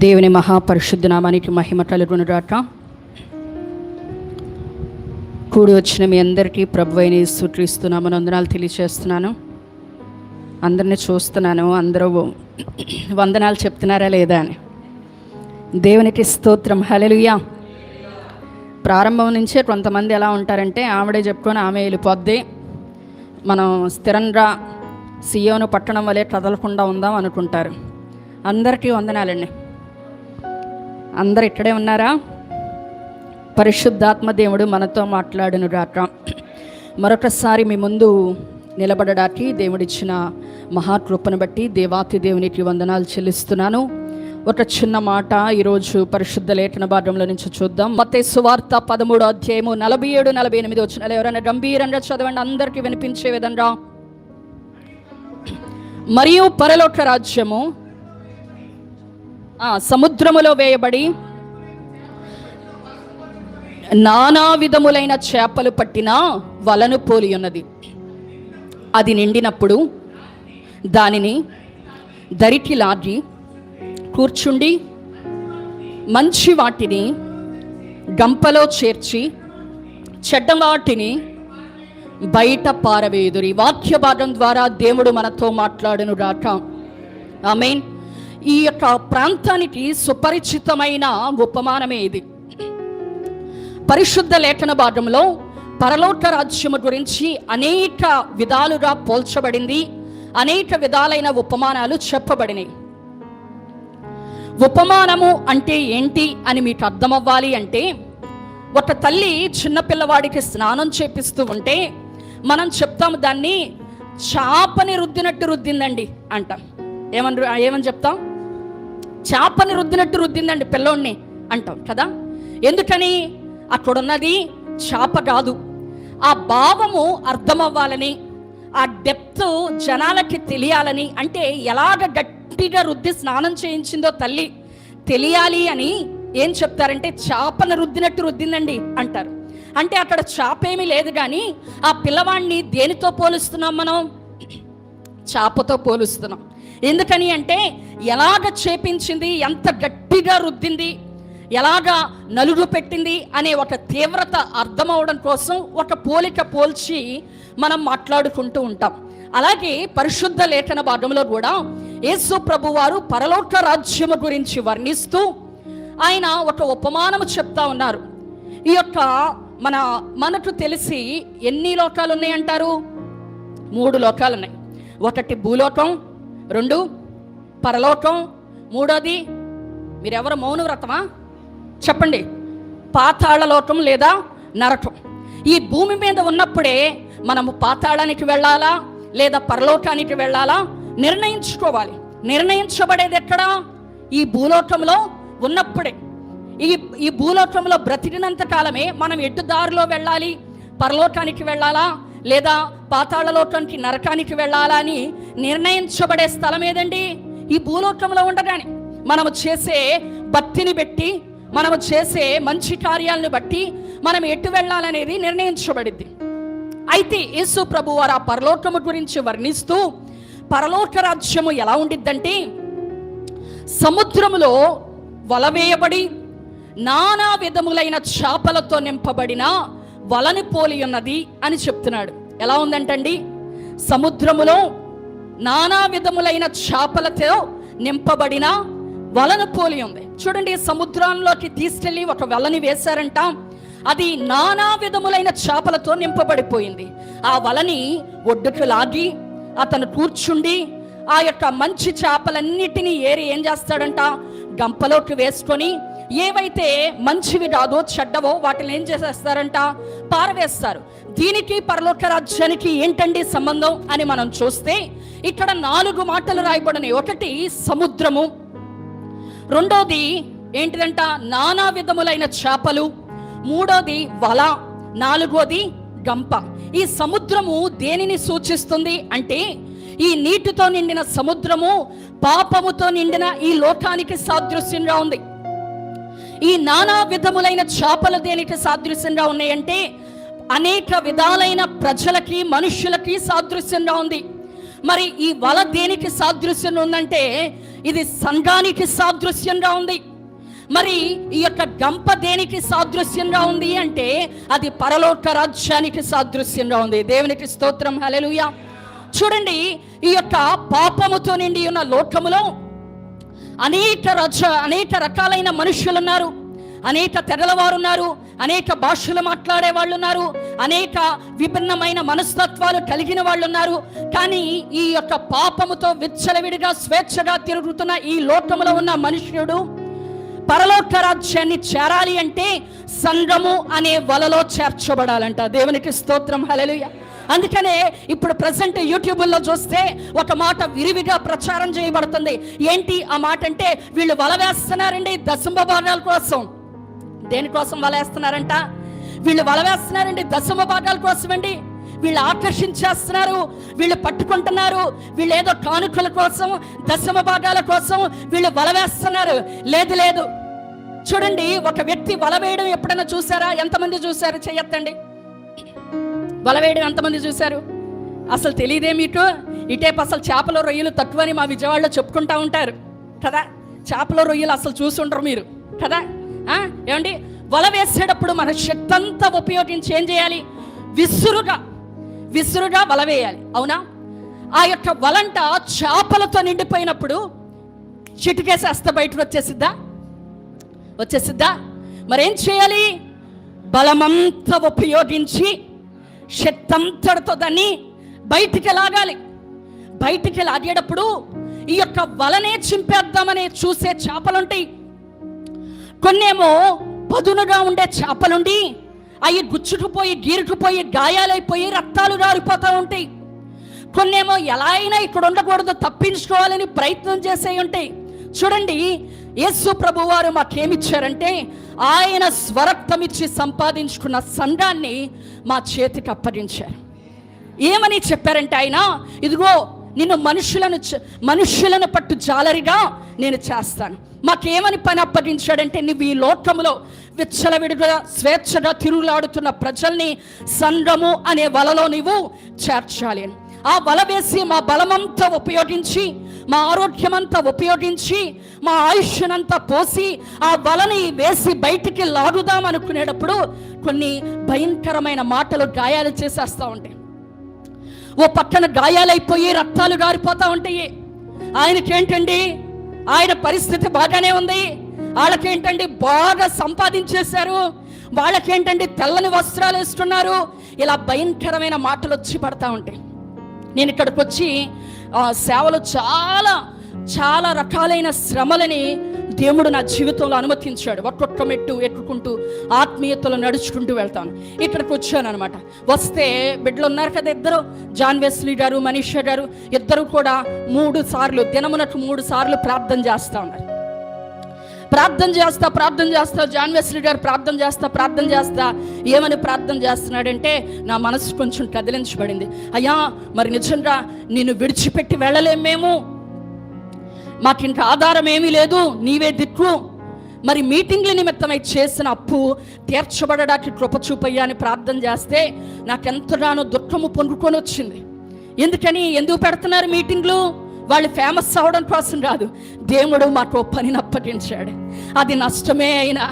దేవుని మహాపరిశుద్ధ నామానికి మహిమ కలుగునుగాక. కూడి వచ్చిన మీ అందరికీ ప్రభువైన యేసు క్రీస్తు నామమున వందనాలు తెలియజేస్తున్నాను. అందరిని చూస్తున్నాను, అందరూ వందనాలు చెప్తున్నారా లేదా అని. దేవునికి స్తోత్రం, హల్లెలూయా. ప్రారంభం నుంచే కొంతమంది ఎలా ఉంటారంటే ఆవిడే చెప్పుకొని ఆమె వెళ్ళిపోద్ది, మనం స్థిరంగా సియోను పట్టణం వలె కదలకుండా ఉందాం అనుకుంటారు. అందరికీ వందనాలండి. అందరు ఇక్కడే ఉన్నారా? పరిశుద్ధాత్మ దేవుడు మనతో మాట్లాడును గాక. మరొకసారి మీ ముందు నిలబడడానికి దేవుడిచ్చిన మహాకృపను బట్టి దేవాతి దేవునికి వందనాలు చెల్లిస్తున్నాను. ఒక చిన్న మాట ఈరోజు పరిశుద్ధ లేఖన భాగంలో నుంచి చూద్దాం. మత్తయి సువార్త 13వ అధ్యాయము 47-48 వచనాలు ఎవరైనా గంభీరంగా చదవండి, అందరికీ వినిపించే విధంగా. మరియు పరలోక రాజ్యము సముద్రములో వేయబడి నానా విధములైన చేపలు పట్టిన వలను పోలి ఉన్నది. అది నిండినప్పుడు దానిని దరికి లాగి కూర్చుండి మంచి వాటిని గంపలో చేర్చి చెడ్డ వాటిని బయట పారవేయుదురి. వాక్య భాగం ద్వారా దేవుడు మనతో మాట్లాడును గాక. ఆమేన్. ఈ యొక్క ప్రాంతానికి సుపరిచితమైన ఉపమానమే ఇది. పరిశుద్ధ లేఖన భాగంలో పరలోక రాజ్యము గురించి అనేక విధాలుగా పోల్చబడింది, అనేక విధాలైన ఉపమానాలు చెప్పబడినాయి. ఉపమానము అంటే ఏంటి అని మీకు అర్థమవ్వాలి అంటే, ఒక తల్లి చిన్నపిల్లవాడికి స్నానం చేపిస్తూ ఉంటే మనం చెప్తాము దాన్ని చాపని రుద్దినట్టు రుద్దిందండి అంటాం. ఏమని చెప్తాం? చాపని రుద్దినట్టు రుద్దిందండి పిల్లోడిని అంటాం కదా. ఎందుకని? అక్కడున్నది చాప కాదు. ఆ భావము అర్థమవ్వాలని, ఆ డెప్త్ జనాలకి తెలియాలని, అంటే ఎలాగ గట్టిగా రుద్ది స్నానం చేయించిందో తల్లి తెలియాలి అని ఏం చెప్తారంటే చాపను రుద్దినట్టు రుద్దిందండి అంటారు. అంటే అక్కడ చాపేమీ లేదు, కానీ ఆ పిల్లవాడిని దేనితో పోలుస్తున్నాం? మనం చాపతో పోలుస్తున్నాం. ఎందుకని అంటే ఎలాగ చేపించింది, ఎంత గట్టిగా రుద్దింది, ఎలాగా నలుగు పెట్టింది అనే ఒక తీవ్రత అర్థమవడం కోసం ఒక పోలిక పోల్చి మనం మాట్లాడుకుంటూ ఉంటాం. అలాగే పరిశుద్ధ లేఖన భాగంలో కూడా యేసు ప్రభువారు పరలోక రాజ్యము గురించి వర్ణిస్తూ ఆయన ఒక ఉపమానము చెప్తా ఉన్నారు. ఈ యొక్క మనకు తెలిసి ఎన్ని లోకాలు ఉన్నాయంటారు? 3 లోకాలు ఉన్నాయి. ఒకటి భూలోకం, 2 పరలోకం, 3వది మీరెవరు మౌన వ్రతమా చెప్పండి, పాతాళ లోకం లేదా నరకం. ఈ భూమి మీద ఉన్నప్పుడే మనము పాతాళానికి వెళ్ళాలా లేదా పరలోకానికి వెళ్ళాలా నిర్ణయించుకోవాలి. నిర్ణయించబడేది ఎక్కడా? ఈ భూలోకంలో ఉన్నప్పుడే. ఈ భూలోకంలో బ్రతికినంత కాలమే మనం ఎటు దారిలో వెళ్ళాలి, పరలోకానికి వెళ్ళాలా లేదా పాతాళ లోకానికి నరకానికి వెళ్ళాలా అని నిర్ణయించబడే స్థలం ఏదండి? ఈ భూలోకంలో ఉండగానే మనము చేసే భక్తిని బట్టి, మనము చేసే మంచి కార్యాలను బట్టి మనం ఎటు వెళ్ళాలనేది నిర్ణయించబడింది. అయితే యేసు ప్రభు వారు ఆ పరలోకము గురించి వర్ణిస్తూ పరలోక రాజ్యము ఎలా ఉండిద్దంటే సముద్రములో వలవేయబడి నానా విధములైన చేపలతో నింపబడిన వలని పోలి ఉన్నది అని చెప్తున్నాడు. ఎలా ఉందంటండి? సముద్రములో నానా విధములైన చేపలతో నింపబడిన వలను పోలి ఉంది. చూడండి, సముద్రంలోకి తీసుకెళ్ళి ఒక వలని వేశారంట. అది నానా విధములైన చేపలతో నింపబడిపోయింది. ఆ వలని ఒడ్డుకు లాగి అతను కూర్చుండి ఆ యొక్క మంచి చేపలన్నిటినీ ఏరి ఏం చేస్తాడంట? గంపలోకి వేసుకొని ఏవైతే మంచివి కాదో చెడ్డవో వాటిని ఏం చేసేస్తారంట? పారవేస్తారు. దీనికి పరలోక రాజ్యానికి ఏంటండి సంబంధం అని మనం చూస్తే ఇక్కడ 4 మాటలు రాయబడినాయి. ఒకటి సముద్రము, 2వది ఏంటిదంట? నానా విధములైన చేపలు, 3వది వల, 4వది గంప. ఈ సముద్రము దేనిని సూచిస్తుంది అంటే ఈ నీటితో నిండిన సముద్రము పాపముతో నిండిన ఈ లోకానికి సాదృశ్యంగా ఉంది. ఈ నానా విధములైన చేపలు దేనికి సాదృశ్యంగా ఉన్నాయంటే అనేక విధాలైన ప్రజలకి, మనుష్యులకి సాదృశ్యంగా ఉంది. మరి ఈ వల దేనికి సాదృశ్యం ఉందంటే ఇది సంఘానికి సాదృశ్యంగా ఉంది. మరి ఈ యొక్క గంప దేనికి సాదృశ్యంగా ఉంది అంటే అది పరలోక రాజ్యానికి సాదృశ్యంగా ఉంది. దేవునికి స్తోత్రం, హల్లెలూయా. చూడండి, ఈ యొక్క పాపముతో నిండి ఉన్న లోకములో అనేక రకాలైన మనుష్యులు ఉన్నారు, అనేక తెగల వారు ఉన్నారు, అనేక భాషలు మాట్లాడే వాళ్ళు ఉన్నారు, అనేక విభిన్నమైన మనస్తత్వాలు కలిగిన వాళ్ళు ఉన్నారు. కానీ ఈ యొక్క పాపముతో విచ్చలవిడిగా స్వేచ్ఛగా తిరుగుతున్న ఈ లోకములో ఉన్న మనుష్యుడు పరలోక రాజ్యాన్ని చేరాలి అంటే సంఘము అనే వలలో చేర్చబడాలంట. దేవునికి స్తోత్రం, హల్లెలూయా. అందుకనే ఇప్పుడు ప్రజెంట్ యూట్యూబ్లో చూస్తే ఒక మాట విరివిగా ప్రచారం చేయబడుతుంది. ఏంటి ఆ మాట అంటే, వీళ్ళు వల వేస్తున్నారండి దశమ భాగాల కోసం. దేనికోసం వల వేస్తున్నారంట? వీళ్ళు వల వేస్తున్నారండి దశమ భాగాల కోసం అండి. వీళ్ళు ఆకర్షించేస్తున్నారు, వీళ్ళు పట్టుకుంటున్నారు, వీళ్ళు ఏదో కానుకల కోసం, దశమ భాగాల కోసం వీళ్ళు వల వేస్తున్నారు. లేదు లేదు, చూడండి, ఒక వ్యక్తి వల వేయడం ఎప్పుడైనా చూసారా? ఎంతమంది చూసారు? చెయ్యొద్దండి. వల వేయడం ఎంతమంది చూశారు? అసలు తెలియదే మీకు? ఇటేపు అసలు చేపల రొయ్యలు తక్కువ అని మా విజయవాడలో చెప్పుకుంటా ఉంటారు కదా. చేపల రొయ్యలు అసలు చూసుంటారు మీరు కదా. ఏమండి, వల వేసేటప్పుడు మన శక్తి అంతా ఉపయోగించి ఏం చేయాలి? విసురుగా వల వేయాలి, అవునా? ఆ యొక్క వలంట చేపలతో నిండిపోయినప్పుడు చిటికేసేస్తే బయటకు వచ్చేసిద్దా? మరేం చేయాలి? బలమంతా ఉపయోగించి శక్తంతటితో దాన్ని బయటికి లాగాలి. బయటికి లాగేటప్పుడు ఈ యొక్క వలనే చింపేద్దామని చూసే చేపలుంటాయి. కొన్నేమో పదునుగా ఉండే చేపలుండి అవి గుచ్చుకుపోయి గీరుకుపోయి గాయాలైపోయి రక్తాలు గారిపోతూ ఉంటాయి. కొన్నేమో ఎలా అయినా ఇక్కడ ఉండకూడదు, తప్పించుకోవాలని ప్రయత్నం చేసే ఉంటాయి. చూడండి, యేసు ప్రభు వారు మాకేమిచ్చారంటే ఆయన స్వరక్తమిచ్చి సంపాదించుకున్న సంఘాన్ని మా చేతికి అప్పగించారు. ఏమని చెప్పారంటే ఆయన, ఇదిగో నిన్ను మనుషులను పట్టు జాలరిగా నేను చేస్తాను. మాకేమని పని అప్పగించాడంటే, నువ్వు ఈ లోకములో విచ్చలవిడిగా స్వేచ్ఛగా తిరుగులాడుతున్న ప్రజల్ని సంఘము అనే వలలో నీవు చేర్చాలి అని. ఆ వల వేసి మా బలమంతా ఉపయోగించి, మా ఆరోగ్యమంతా ఉపయోగించి, మా ఆయుష్నంతా పోసి ఆ వలని వేసి బయటికి లాగుదాం అనుకునేటప్పుడు కొన్ని భయంకరమైన మాటలు గాయాలు చేసేస్తూ ఉంటాయి. ఓ పక్కన గాయాలైపోయి రక్తాలు గారిపోతూ ఉంటాయి. ఆయనకేంటండి, ఆయన పరిస్థితి బాగానే ఉంది. వాళ్ళకేంటండి బాగా సంపాదించేశారు, వాళ్ళకేంటండి తెల్లని వస్త్రాలు వేసుకున్నారు. ఇలా భయంకరమైన మాటలు వచ్చి పడతా ఉంటాయి. నేను ఇక్కడికి వచ్చి సేవలో చాలా చాలా రకాలైన శ్రమలని దేవుడు నా జీవితంలో అనుమతించాడు. ఒక్కొక్క మెట్టు ఎక్కుకుంటూ ఆత్మీయతలో నడుచుకుంటూ వెళ్తాను. ఇక్కడికి వచ్చాను అనమాట. వస్తే బిడ్డలు ఉన్నారు కదా, ఇద్దరు, జాన్ వెస్లీ గారు, మనీషా గారు, ఇద్దరు కూడా 3 సార్లు దినమునకు 3 సార్లు ప్రార్థన చేస్తూ ఉన్నారు. ప్రార్థన చేస్తా జాన్ వెస్లీ గారు ప్రార్థన చేస్తా ఏమని ప్రార్థన చేస్తున్నాడంటే, నా మనసు కొంచెం కదిలించబడింది. అయ్యా, మరి నిజంగా నిన్ను విడిచిపెట్టి వెళ్ళలేం మేము, మాకు ఇంకా ఆధారం ఏమీ లేదు, నీవే దిక్కు. మరి మీటింగ్ల నిమిత్తమై చేసిన అప్పు తీర్చబడడానికి కృప చూపయ్యా అని ప్రార్థన చేస్తే నాకెంతగానో దుఃఖము పొందుకొని వచ్చింది. ఎందుకు పెడుతున్నారు మీటింగ్లు? వాళ్ళు ఫేమస్ అవ్వడం కోసం కాదు. దేవుడు మాకు పనిని అప్పగించాడు. అది నష్టమే అయినా,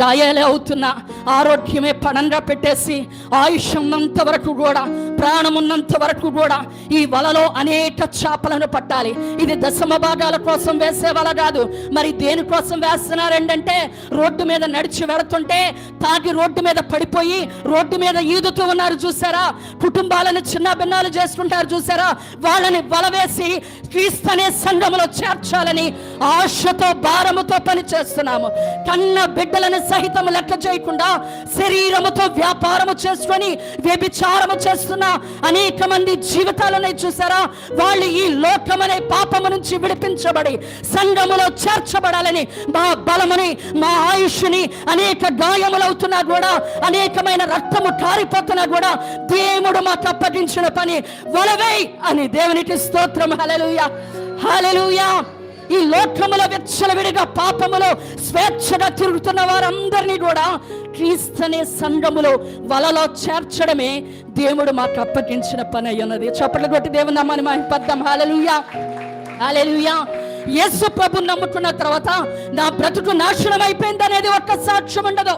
గాయాలే అవుతున్నా, ఆరోగ్యమే పణంగా పెట్టేసి ఆయుష్ ఉన్నంత వరకు కూడా, ప్రాణం ఉన్నంత వరకు కూడా ఈ వలలో అనేక చేపలను పట్టాలి. ఇది దశమ భాగాల కోసం వేసే వల కాదు. మరి దేనికోసం వేస్తున్నారంటే, రోడ్డు మీద నడిచి వెళుతుంటే తాగి రోడ్డు మీద పడిపోయి రోడ్డు మీద ఈదుతూ ఉన్నారు చూసారా, కుటుంబాలను చిన్న భిన్నాలు చేసుకుంటారు చూసారా, వాళ్ళని వల వేసి క్రీస్తు అనే సంఘములో చేర్చాలని ఆశతో భారముతో పని చేస్తున్నాము. కన్న బిడ్డలను సహితం లెక్క చేయకుండా శరీరముతో వ్యాపారము చేసుకొని వ్యభిచారము చేస్తున్న అనేక మంది జీవితాలను చూసారా, వాళ్ళు ఈ లోకమనే పాపము నుంచి విడిపించబడి సంఘములో చేర్చబడాలని మా బలముని, మా ఆయుష్ని, అనేక గాయములవుతున్నా కూడా, అనేకమైన రక్తము కారిపోతున్నా కూడా దేవుడు మాకు అప్పగించిన పని వలవేయ్ అని. దేవునికి స్తోత్రం, హల్లెలూయా, హల్లెలూయా. ఈ లోకములో విచ్చలవిడిగా పాపములో స్వేచ్ఛగా తిరుగుతున్న వారందరినీ కూడా క్రీస్తునే సంఘములో వలలో చేర్చడమే దేవుడు మాకు అప్పగించిన పని అయ్యున్నది. చప్పట్లు కొట్టి దేవుని నామాన్ని మహిమపద్దాం. హల్లెలూయా, హల్లెలూయా. యేసు ప్రభుని నమ్ముకున్న తర్వాత నా బ్రతుకు నాశనం అయిపోయింది అనేది ఒక్క సాక్ష్యం ఉండదు.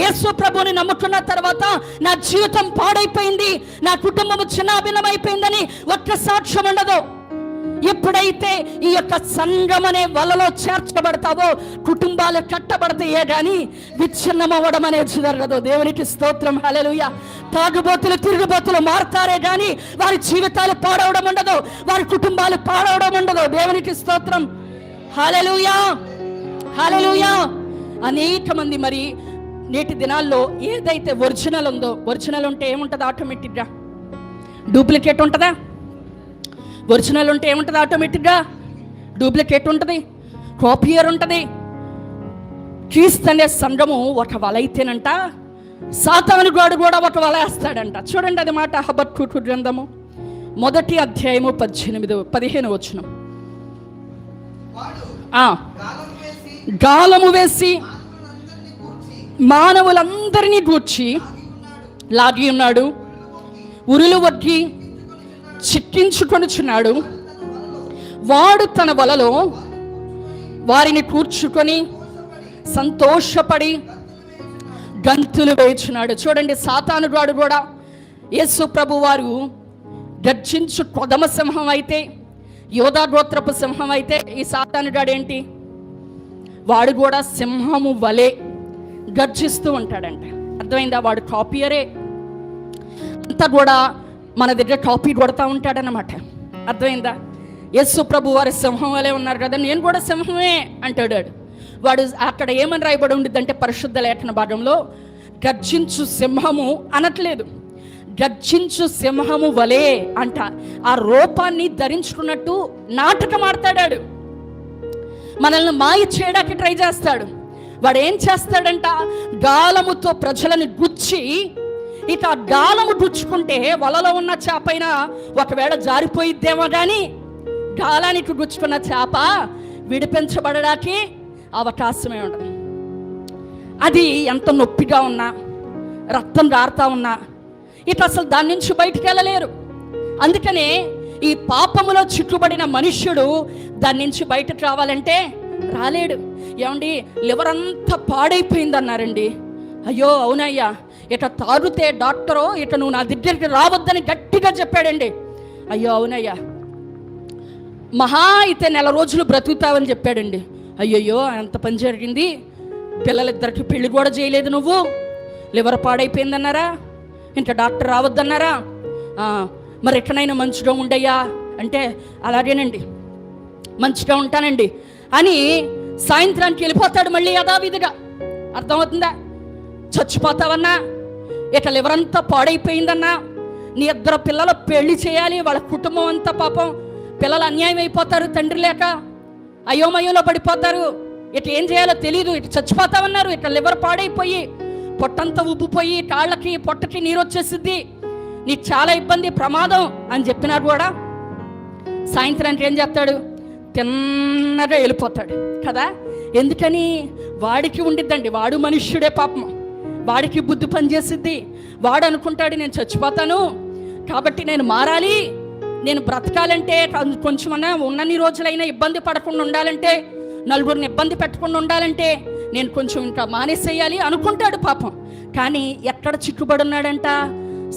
యేసు ప్రభుని నమ్ముకున్న తర్వాత నా జీవితం పాడైపోయింది, నా కుటుంబం చిన్నాభిన్నమైపోయిందని ఒక్క సాక్ష్యం ఉండదు. ఎప్పుడైతే ఈ యొక్క సంఘం అనే వలలో చేర్చబడతావో కుటుంబాలు కట్టబడతాయే గాని విచ్ఛిన్నం అవ్వడం అనేది జరగదు. దేవునికి స్తోత్రం, హల్లెలూయా. తాగుబోతులు తిరుగుబోతులు మారుతారే గాని వారి జీవితాలు పాడవడం ఉండదు, వారి కుటుంబాలు పాడవడం ఉండదు. దేవునికి స్తోత్రం, హల్లెలూయా, హల్లెలూయా. అనేక మంది మరి నేటి దినాల్లో ఏదైతే ఒరిజినల్ ఉందో, ఒరిజినల్ ఉంటే ఏముంటుంది? ఆటోమేటిక్గా డూప్లికేట్ ఉంటుందా? ఒరిజినల్ ఉంటే ఏముంటుంది? ఆటోమేటిక్గా డూప్లికేట్ ఉంటుంది, కాపీయర్ ఉంటుంది. క్రీస్తు అనే సంఘము ఒక వల అయితేనంట సాతాను గాడు కూడా ఒక వల వేస్తాడంట. చూడండి అది మాట. హబక్కూకు గ్రంథము 1వ అధ్యాయము 15 వచనం. గాలము వేసి మానవులందరినీ గూర్చి లాగి ఉన్నాడు, ఉరులు వడ్కి చిక్కించుకొనుచున్నాడు. వాడు తన వలలో వారిని కూర్చుకొని సంతోషపడి గంతులు వేయుచున్నాడు. చూడండి, సాతానుగాడు కూడా యేసు ప్రభు వారు గర్జించు కొదమ సింహం అయితే, యోధా గోత్రపు సింహం అయితే, ఈ సాతానుగాడు ఏంటి? వాడు కూడా సింహము వలె గర్జిస్తూ ఉంటాడంట. అర్థమైందా? వాడు కాపీయరే, అంతా కూడా మన దగ్గర కాపీ కొడతా ఉంటాడనమాట. అర్థమైందా? యేసు ప్రభు వారి సింహం వలె ఉన్నారు కదా, నేను కూడా సింహమే అంటాడు. వాడు అక్కడ ఏమని రాయబడి ఉండిద్దంటే పరిశుద్ధ లేఖన భాగంలో గర్జించు సింహము అనట్లేదు, గర్జించు సింహము వలె అంట. ఆ రూపాన్ని ధరించుకున్నట్టు నాటకం ఆడతాడు, మనల్ని మాయ చేయడానికి ట్రై చేస్తాడు. వాడు ఏం చేస్తాడంట? గాలముతో ప్రజలను గుచ్చి, ఇక గాలము గుచ్చుకుంటే వలలో ఉన్న చేపైన ఒకవేళ జారిపోయిద్దేమో కానీ గాలానికి గుచ్చుకున్న చేప విడిపించబడడానికి అవకాశమే ఉండదు. అది ఎంత నొప్పిగా ఉన్నా, రక్తం రారుతా ఉన్నా ఇక అసలు దాని నుంచి బయటికి వెళ్ళలేరు. అందుకనే ఈ పాపములో చిక్కుబడిన మనుష్యుడు దాని నుంచి బయటకు రావాలంటే రాలేడు. ఏమండి, లివర్ అంతా పాడైపోయింది అన్నారండి. అయ్యో అవునయ్యా, ఇట తాగితే డాక్టరు ఇట నువ్వు నా దగ్గరికి రావద్దని గట్టిగా చెప్పాడండి. అయ్యో అవునయ్యా, మహా అయితే 4 రోజులు బ్రతుకుతావని చెప్పాడండి. అయ్యయ్యో ఎంత పని జరిగింది, పిల్లలిద్దరికి పెళ్లి కూడా చేయలేదు, నువ్వు లివర్ పాడైపోయిందన్నారా, ఇంకా డాక్టర్ రావద్దన్నారా, మరి ఎక్కడైనా మంచిగా ఉండయ్యా అంటే అలాగేనండి మంచిగా ఉంటానండి అని సాయంత్రానికి వెళ్ళిపోతాడు మళ్ళీ యథావిధిగా. అర్థమవుతుందా? చచ్చిపోతావన్నా, ఇక లివర్ అంతా పాడైపోయిందన్నా, నీ 2 పిల్లలు పెళ్లి చేయాలి, వాళ్ళ కుటుంబం అంతా పాపం పిల్లలు అన్యాయం అయిపోతారు, తండ్రి లేక అయోమయంలో పడిపోతారు, ఇక ఏం చేయాలో తెలియదు, ఇక చచ్చిపోతావన్నారు, ఇక లివర్ పాడైపోయి పొట్టంతా ఉబ్బిపోయి కాళ్ళకి పొట్టకి నీరు వచ్చేసిద్ది, నీకు చాలా ఇబ్బంది, ప్రమాదం అని చెప్పినారు కూడా. సాయంత్రానికి ఏం చేస్తాడు? తిన్నగా వెళ్ళిపోతాడు కదా. ఎందుకని? వాడికి ఉండిద్దండి, వాడు మనుష్యుడే పాపం, వాడికి బుద్ధి పనిచేసిద్ది. వాడు అనుకుంటాడు నేను చచ్చిపోతాను కాబట్టి నేను మారాలి, నేను బ్రతకాలంటే కొంచెమన్నా ఉన్నన్ని రోజులైనా ఇబ్బంది పడకుండా ఉండాలంటే, నలుగురిని ఇబ్బంది పెట్టకుండా ఉండాలంటే నేను కొంచెం ఇంకా మానేసేయాలి అనుకుంటాడు పాపం. కానీ ఎక్కడ చిక్కుబడున్నాడంట?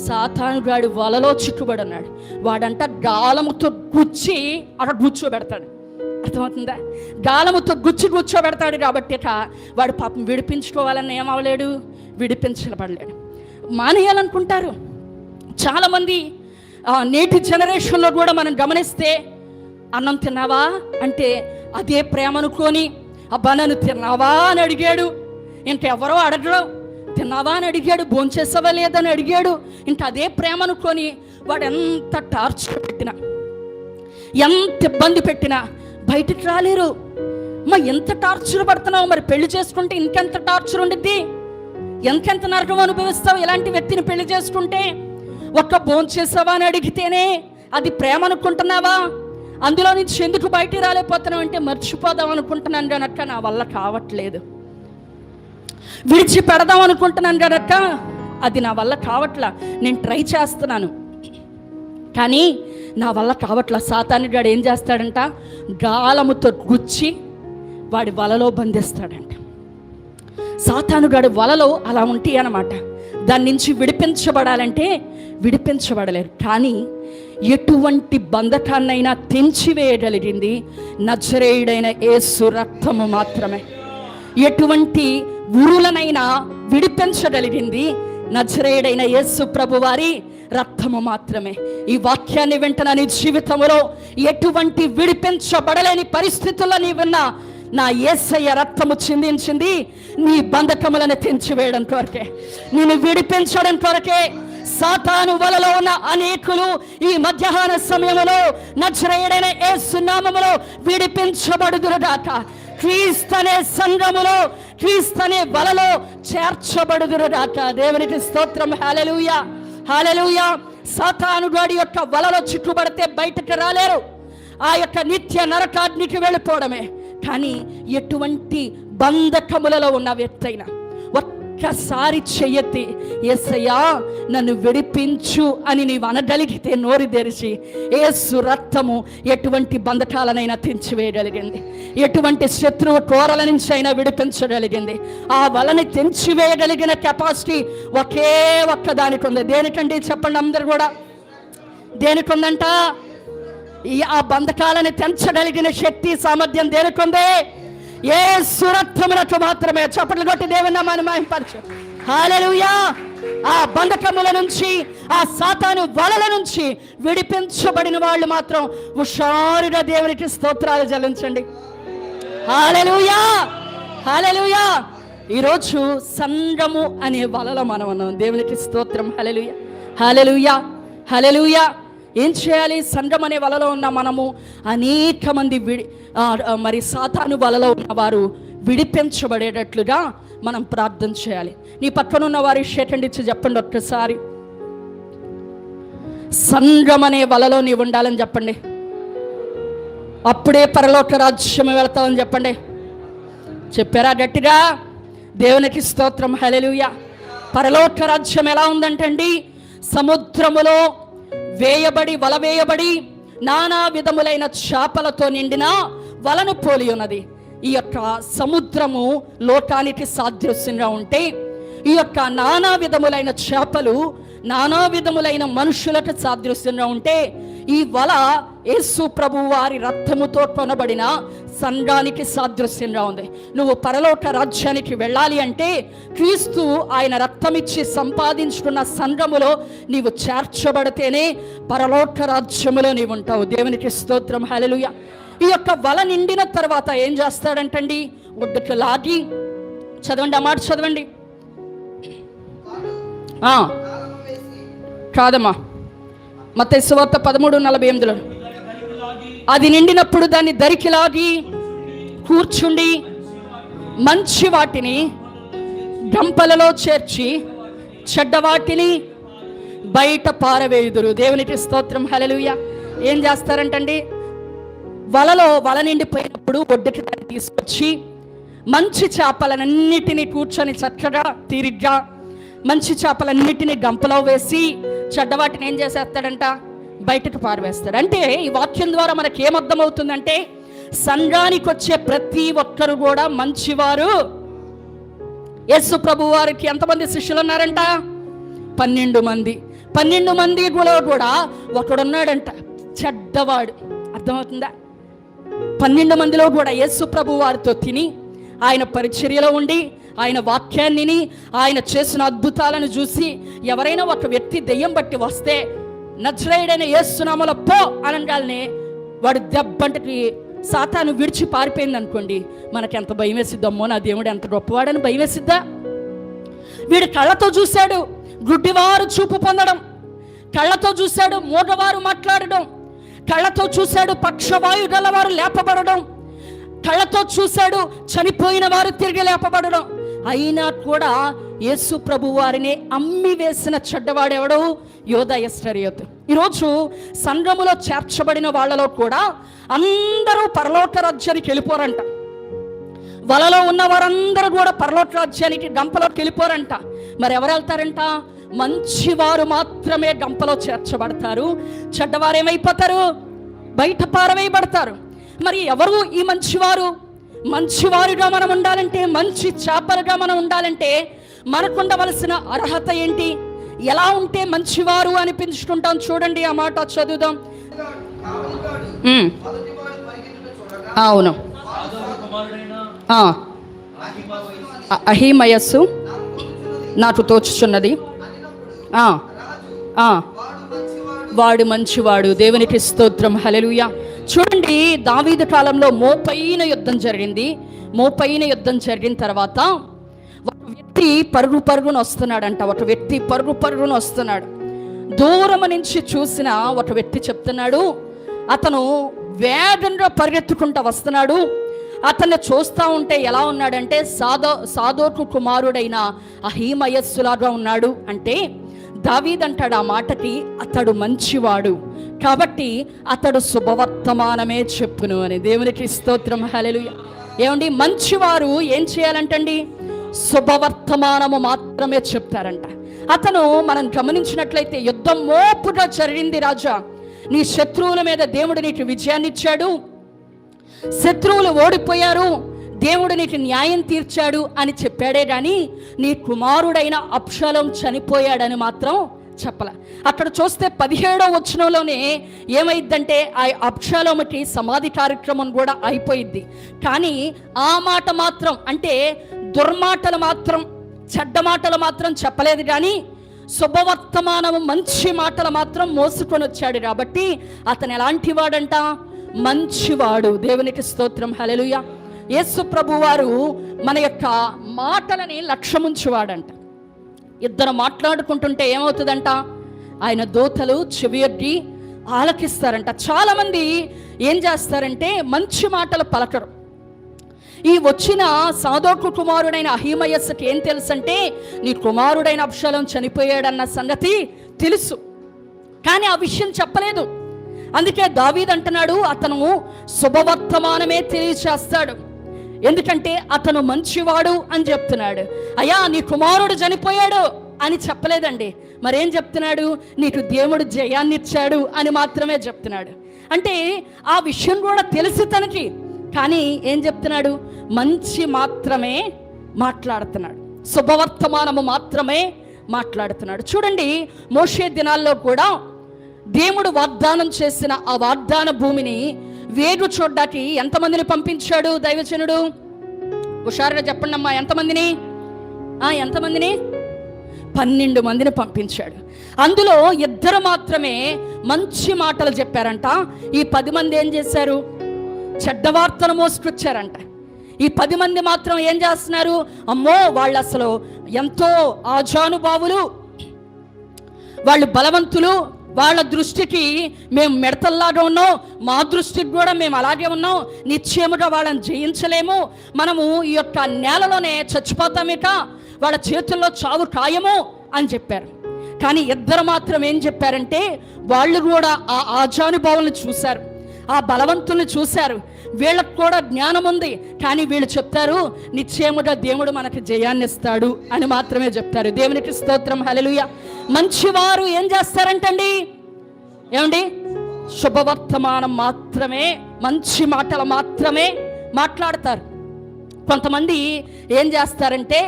సాతానుగాడి వలలో చిక్కుబడున్నాడు. వాడంట గాలముతో గుచ్చి అక్కడ కూర్చోబెడతాడు. అర్థమవుతుందా? గాలముతో కూర్చోబెడతాడు కాబట్టి వాడు పాపం విడిపించుకోవాలని ఏమవలేడు, విడిపించబడలేడు. మానేయాలనుకుంటారు చాలామంది. నేటి జనరేషన్లో కూడా మనం గమనిస్తే, అన్నం తిన్నావా అంటే అదే ప్రేమ అనుకొని, అబ్బా నన్ను తిన్నావా అని అడిగాడు, ఇంకెవరో అడగడు, తిన్నావా అని అడిగాడు, భోంచేసావా లేదని అడిగాడు, ఇంకా అదే ప్రేమ అనుకొని వాడు ఎంత టార్చర్ పెట్టినా, ఎంత ఇబ్బంది పెట్టినా బయటికి రాలేరు. ఎంత టార్చర్ పడుతున్నావు, మరి పెళ్లి చేసుకుంటే ఇంకెంత టార్చర్ ఉండిద్ది, ఎంకెంత నరకం అనుభవిస్తావు ఇలాంటి వ్యక్తిని పెళ్లి చేసుకుంటే. ఒక్క భోంచేసావా అని అడిగితేనే అది ప్రేమ అనుకుంటున్నావా? అందులో నుంచి ఎందుకు బయటికి రాలేకపోతున్నావు అంటే మర్చిపోదాం అనుకుంటున్నాను కనుక నా వల్ల కావట్లేదు, విడిచిపెడదాం అనుకుంటున్నాను కనుక అది నా వల్ల కావట్లా, నేను ట్రై చేస్తున్నాను. కానీ నా వల్ల కావట్లా. సాతానుగాడు ఏం చేస్తాడంట, గాలముతో గుచ్చి వాడి వలలో బంధిస్తాడంట. సాతానుగాడి వలలో అలా ఉంటాయి అన్నమాట. దాని నుంచి విడిపించబడాలంటే విడిపించబడలేరు. కానీ ఎటువంటి బంధకాన్నైనా తెంచివేయగలిగింది నజరేయుడైన యేసు రక్తము మాత్రమే. ఎటువంటి ఉరులనైనా విడిపించగలిగింది నజరేయుడైన యేసు ప్రభువారి రక్తము మాత్రమే. ఈ వాక్యాన్ని వెంటనే నీ జీవితంలో ఎటువంటి విడిపించబడలేని పరిస్థితుల్లో నీవున్నా, నా యేసయ్య రక్తము చిందించింది నీ బంధకములను తెంచివేయడం కొరకే, నేను విడిపించడం కొరకే. సాతాను వలలో ఉన్న అనేకులు ఈ మధ్యాహ్న సమయంలో నజరేయుడైన యేసు నామములో విడిపించబడుదురుగాక. క్రీస్తనే సంఘములో, క్రీస్తనే వలలో చేర్చబడుదురుగాక. దేవునికి స్తోత్రం. హల్లెలూయా, హల్లెలూయా. సాతానుగాడి యొక్క వలలో చిక్కుబడితే బయటకు రాలేరు. ఆ యొక్క నిత్య నరకాగ్నికి వెళ్ళిపోవడమే. కానీ ఎటువంటి బంధకములలో ఉన్న వ్యక్తి అయినా ఒక్కసారి చెయ్యెత్తి యేసయ్యా నన్ను విడిపించు అని నీవు అనగలిగితే, నోరు తెరిచి, యేసు రక్తము ఎటువంటి బంధకాలనైనా తెంచివేయగలిగింది, ఎటువంటి శత్రువు కోరల నుంచి అయినా విడిపించగలిగింది. ఆ వలని తెంచివేయగలిగిన కెపాసిటీ ఒకే ఒక్క దానికి ఉంది. దేనికండి చెప్పండి అందరు కూడా, దేనికి ఉందంట? ఆ బంధకాలను తెంచగలిగిన శక్తి సామర్థ్యం దేనికుంది? యేసు రక్తమునకు మాత్రమే. చప్పట్లు కొట్టి దేవుని నామాన్ని మహిమపరచు. హల్లెలూయా. ఆ బంధకముల నుంచి, ఆ సాతాను వలల నుంచి విడిపించబడిన వాళ్ళు మాత్రం హుషారుగా దేవునికి స్తోత్రాలు చెల్లించండి. హల్లెలూయా, హల్లెలూయా. ఈరోజు సంఘము అనే వలలో మనం ఉన్నాం. దేవునికి స్తోత్రం. హల్లెలూయా, హల్లెలూయా, హల్లెలూయా. ఏం చేయాలి? సంఘం అనే వలలో ఉన్న మనము అనేక మంది మరి సాతాను వలలో ఉన్నవారు విడిపించబడేటట్లుగా మనం ప్రార్థన చేయాలి. నీ పక్కన ఉన్న వారి షేకండి ఇచ్చి చెప్పండి ఒక్కసారి, సంఘం అనే వలలో నీవు ఉండాలని చెప్పండి. అప్పుడే పరలోక రాజ్యం వెళ్తావని చెప్పండి. చెప్పారా గట్టిగా? దేవునికి స్తోత్రం. హల్లెలూయా. పరలోక రాజ్యం ఎలా ఉందంటండి, సముద్రములో వల వేయబడి నానా విధములైన చేపలతో నిండిన వలను పోలి ఉన్నది. ఈ యొక్క సముద్రము లోకానికి సాదృశ్యంగా ఉంటే, ఈ యొక్క నానా విధములైన చేపలు నానా విధములైన మనుషులకు సాదృశ్యంగా ఉంటే, ఈ వల యేసు ప్రభు వారి రక్తముతో కొనబడిన సంఘానికి సాదృశ్యంగా ఉంది. నువ్వు పరలోక రాజ్యానికి వెళ్ళాలి అంటే క్రీస్తు ఆయన రక్తమిచ్చి సంపాదించుకున్న సంఘములో నీవు చేర్చబడితేనే పరలోక రాజ్యములో నీవు ఉంటావు. దేవునికి స్తోత్రం. హల్లెలూయా. ఈ యొక్క వల నిండిన తర్వాత ఏం చేస్తాడంటండి, ఒడ్డుకు లాగి, చదవండి ఆ మాట చదవండి. కాదమ్మా, మత్తయి సువార్త 13:48. అది నిండినప్పుడు దాన్ని దరికి లాగి కూర్చుండి మంచి వాటిని గంపలలో చేర్చి చెడ్డ వాటిని బయట పారవేయుదురు. దేవునికి స్తోత్రం. హల్లెలూయా. ఏం చేస్తారంటండి, వల నిండిపోయినప్పుడు ఒడ్డుకి దాన్ని తీసుకొచ్చి మంచి చేపలన్నిటినీ కూర్చొని చక్కగా తీరిగ్గా మంచి చేపలన్నిటినీ గంపలో వేసి చెడ్డవాటిని ఏం చేసేస్తాడంట, బయటకు పారవేస్తాడు. అంటే ఈ వాక్యం ద్వారా మనకి ఏమర్థమవుతుందంటే, సంఘానికి వచ్చే ప్రతి ఒక్కరు కూడా మంచివారు. యేసు ప్రభు వారికి ఎంతమంది శిష్యులు ఉన్నారంట? 12 మంది. 12 మంది కూడా ఒకడున్నాడంట చెడ్డవాడు. అర్థమవుతుందా? 12 మందిలో కూడా యేసు ప్రభు వారితో తిని, ఆయన పరిచర్యలో ఉండి, ఆయన వాక్యాన్ని, ఆయన చేసిన అద్భుతాలను చూసి ఎవరైనా ఒక వ్యక్తి దెయ్యం బట్టి వస్తే నజరేయుడైన యేసు నామములో పో అనగానే వాడు దెబ్బంటికి సాతాను విడిచి పారిపోయింది అనుకోండి, మనకి ఎంత భయం వేసిద్దమ్మో, నా దేవుడు ఎంత గొప్పవాడని భయం వేసిద్దా? వీడు కళ్ళతో చూశాడు గుడ్డివారు చూపు పొందడం, కళ్ళతో చూశాడు మూగవారు మాట్లాడడం, కళ్ళతో చూశాడు పక్షవాయు గలవారు లేపబడడం, కళ్ళతో చూశాడు చనిపోయిన వారు తిరిగి లేపబడడం. అయినా కూడా యేసు ప్రభు వారిని అమ్మి వేసిన చెడ్డవాడెవడు? యోధా ఇస్కరియోతు. ఈరోజు సంఘములో చేర్చబడిన వాళ్ళలో కూడా అందరూ పరలోక రాజ్యానికి వెళ్ళిపోరంట. వలలో ఉన్న వారందరూ కూడా పరలోక రాజ్యానికి గంపలోకి వెళ్ళిపోరంట. మరి ఎవరు వెళ్తారంట? మంచివారు మాత్రమే గంపలో చేర్చబడతారు, చెడ్డవారు ఏమైపోతారు? బయట పారవేయబడతారు. మరి ఎవరు ఈ మంచివారు? మంచివారుగా మనం ఉండాలంటే, మంచి చేపలుగా మనం ఉండాలంటే మనకుండవలసిన అర్హత ఏంటి? ఎలా ఉంటే మంచివారు అనిపించుకుంటాం? చూడండి, ఆ మాట చదువుదాం. అవును, అహిమయస్సు నాకు తోచుచున్నది, వాడు మంచివాడు. దేవునికి స్తోత్రం, హల్లెలూయా. చూడండి, దావీదు కాలంలో మోపైన యుద్ధం జరిగింది. మోపైన యుద్ధం జరిగిన తర్వాత ఒక వ్యక్తి పరుగున వస్తున్నాడంట. ఒక వ్యక్తి పరుగున వస్తున్నాడు. దూరం నుంచి చూసిన ఒక వ్యక్తి చెప్తున్నాడు, అతను వేగంగా పరిగెత్తుకుంటూ వస్తున్నాడు. అతన్ని చూస్తూ ఉంటే ఎలా ఉన్నాడంటే సాదోకు కుమారుడైన అహీమయస్సులాగా ఉన్నాడు. అంటే దావీదు అంటాడు ఆ మాటకి, అతడు మంచివాడు కాబట్టి అతడు శుభవర్తమానమే చెప్పును అని. దేవునికి స్తోత్రం, హల్లెలూయా. ఏమండి, మంచివారు ఏం చేయాలంటండి? శుభవర్తమానము మాత్రమే చెప్తారంట. అతను మనం గమనించినట్లయితే యుద్ధం మోపుగా జరిగింది. రాజా, నీ శత్రువుల మీద దేవుడు నీకు విజయాన్ని ఇచ్చాడు, శత్రువులు ఓడిపోయారు, దేవుడు నీకు న్యాయం తీర్చాడు అని చెప్పాడే కానీ నీ కుమారుడైన అబ్షాలోం చనిపోయాడని మాత్రం చెప్పలే. అక్కడ చూస్తే 17వ వచనంలోనే ఏమైందంటే ఆ అబ్షాలోముకి సమాధి కార్యక్రమం కూడా అయిపోయింది. కానీ ఆ మాట మాత్రం, అంటే దుర్మాటలు మాత్రం, చెడ్డ మాటలు మాత్రం చెప్పలేదు, కానీ శుభవర్తమానము మంచి మాటలు మాత్రం మోసుకొని వచ్చాడు. కాబట్టి అతను ఎలాంటి వాడంట? మంచివాడు. దేవునికి స్తోత్రం, హల్లెలూయా. యేసు ప్రభు వారు మన యొక్క మాటలని లక్ష్యముంచువాడంట. ఇద్దరు మాట్లాడుకుంటుంటే ఏమవుతుందంట? ఆయన దూతలు చెవియొడ్డి ఆలకిస్తారంట. చాలామంది ఏం చేస్తారంటే మంచి మాటలు పలకరు. ఈ వచ్చిన సాదోకు కుమారుడైన అహీమయస్సుకి ఏం తెలుసంటే, నీ కుమారుడైన అబ్షాలోం చనిపోయాడన్న సంగతి తెలుసు, కానీ ఆ విషయం చెప్పలేదు. అందుకే దావీదు అంటున్నాడు, అతను శుభవర్తమానమే తెలియచేస్తాడు, ఎందుకంటే అతను మంచివాడు అని చెప్తున్నాడు. అయ్యా, నీ కుమారుడు చనిపోయాడు అని చెప్పలేదండి. మరేం చెప్తున్నాడు? నీకు దేవుడు జయాన్ని ఇచ్చాడు అని మాత్రమే చెప్తున్నాడు. అంటే ఆ విషయం కూడా తెలుసు తనకి, కానీ ఏం చెప్తున్నాడు? మంచి మాత్రమే మాట్లాడుతున్నాడు, శుభవర్తమానము మాత్రమే మాట్లాడుతున్నాడు. చూడండి, మోషే దినాల్లో కూడా దేవుడు వాగ్దానం చేసిన ఆ వాగ్దాన భూమిని వేగు చూడ్డానికి ఎంతమందిని పంపించాడు దైవజనుడు? హుషారుగా చెప్పండి అమ్మా, ఎంతమందిని? 12 మందిని పంపించాడు. అందులో 2 మాత్రమే మంచి మాటలు చెప్పారంట. ఈ 10 మంది ఏం చేశారు? చెడ్డ వార్తలు మోసుకొచ్చారంట. ఈ 10 మంది మాత్రం ఏం చేస్తున్నారు? అమ్మో, వాళ్ళు అసలు ఎంతో ఆజానుభావులు, వాళ్ళు బలవంతులు, వాళ్ళ దృష్టికి మేము మిడతల్లాగా ఉన్నాం, మా దృష్టికి కూడా మేము అలాగే ఉన్నాం, నిశ్చయముగా వాళ్ళని జయించలేము, మనము ఈ యొక్క నేలలోనే చచ్చిపోతామిట, వాళ్ళ చేతుల్లో చావు ఖాయము అని చెప్పారు. కానీ 2 మాత్రం ఏం చెప్పారంటే, వాళ్ళు కూడా ఆ ఆజానుభావులను చూశారు, ఆ బలవంతుల్ని చూశారు, వీళ్ళకు కూడా జ్ఞానం ఉంది, కానీ వీళ్ళు చెప్తారు నిశ్చయముగా దేవుడు మనకి జయాన్ని ఇస్తాడు అని మాత్రమే చెప్తారు. దేవునికి స్తోత్రం, హల్లెలూయా. మంచివారు ఏం చేస్తారంటండి? ఏమండి? శుభవర్తమానం మాత్రమే, మంచి మాటలు మాత్రమే మాట్లాడతారు. కొంతమంది ఏం చేస్తారంటే,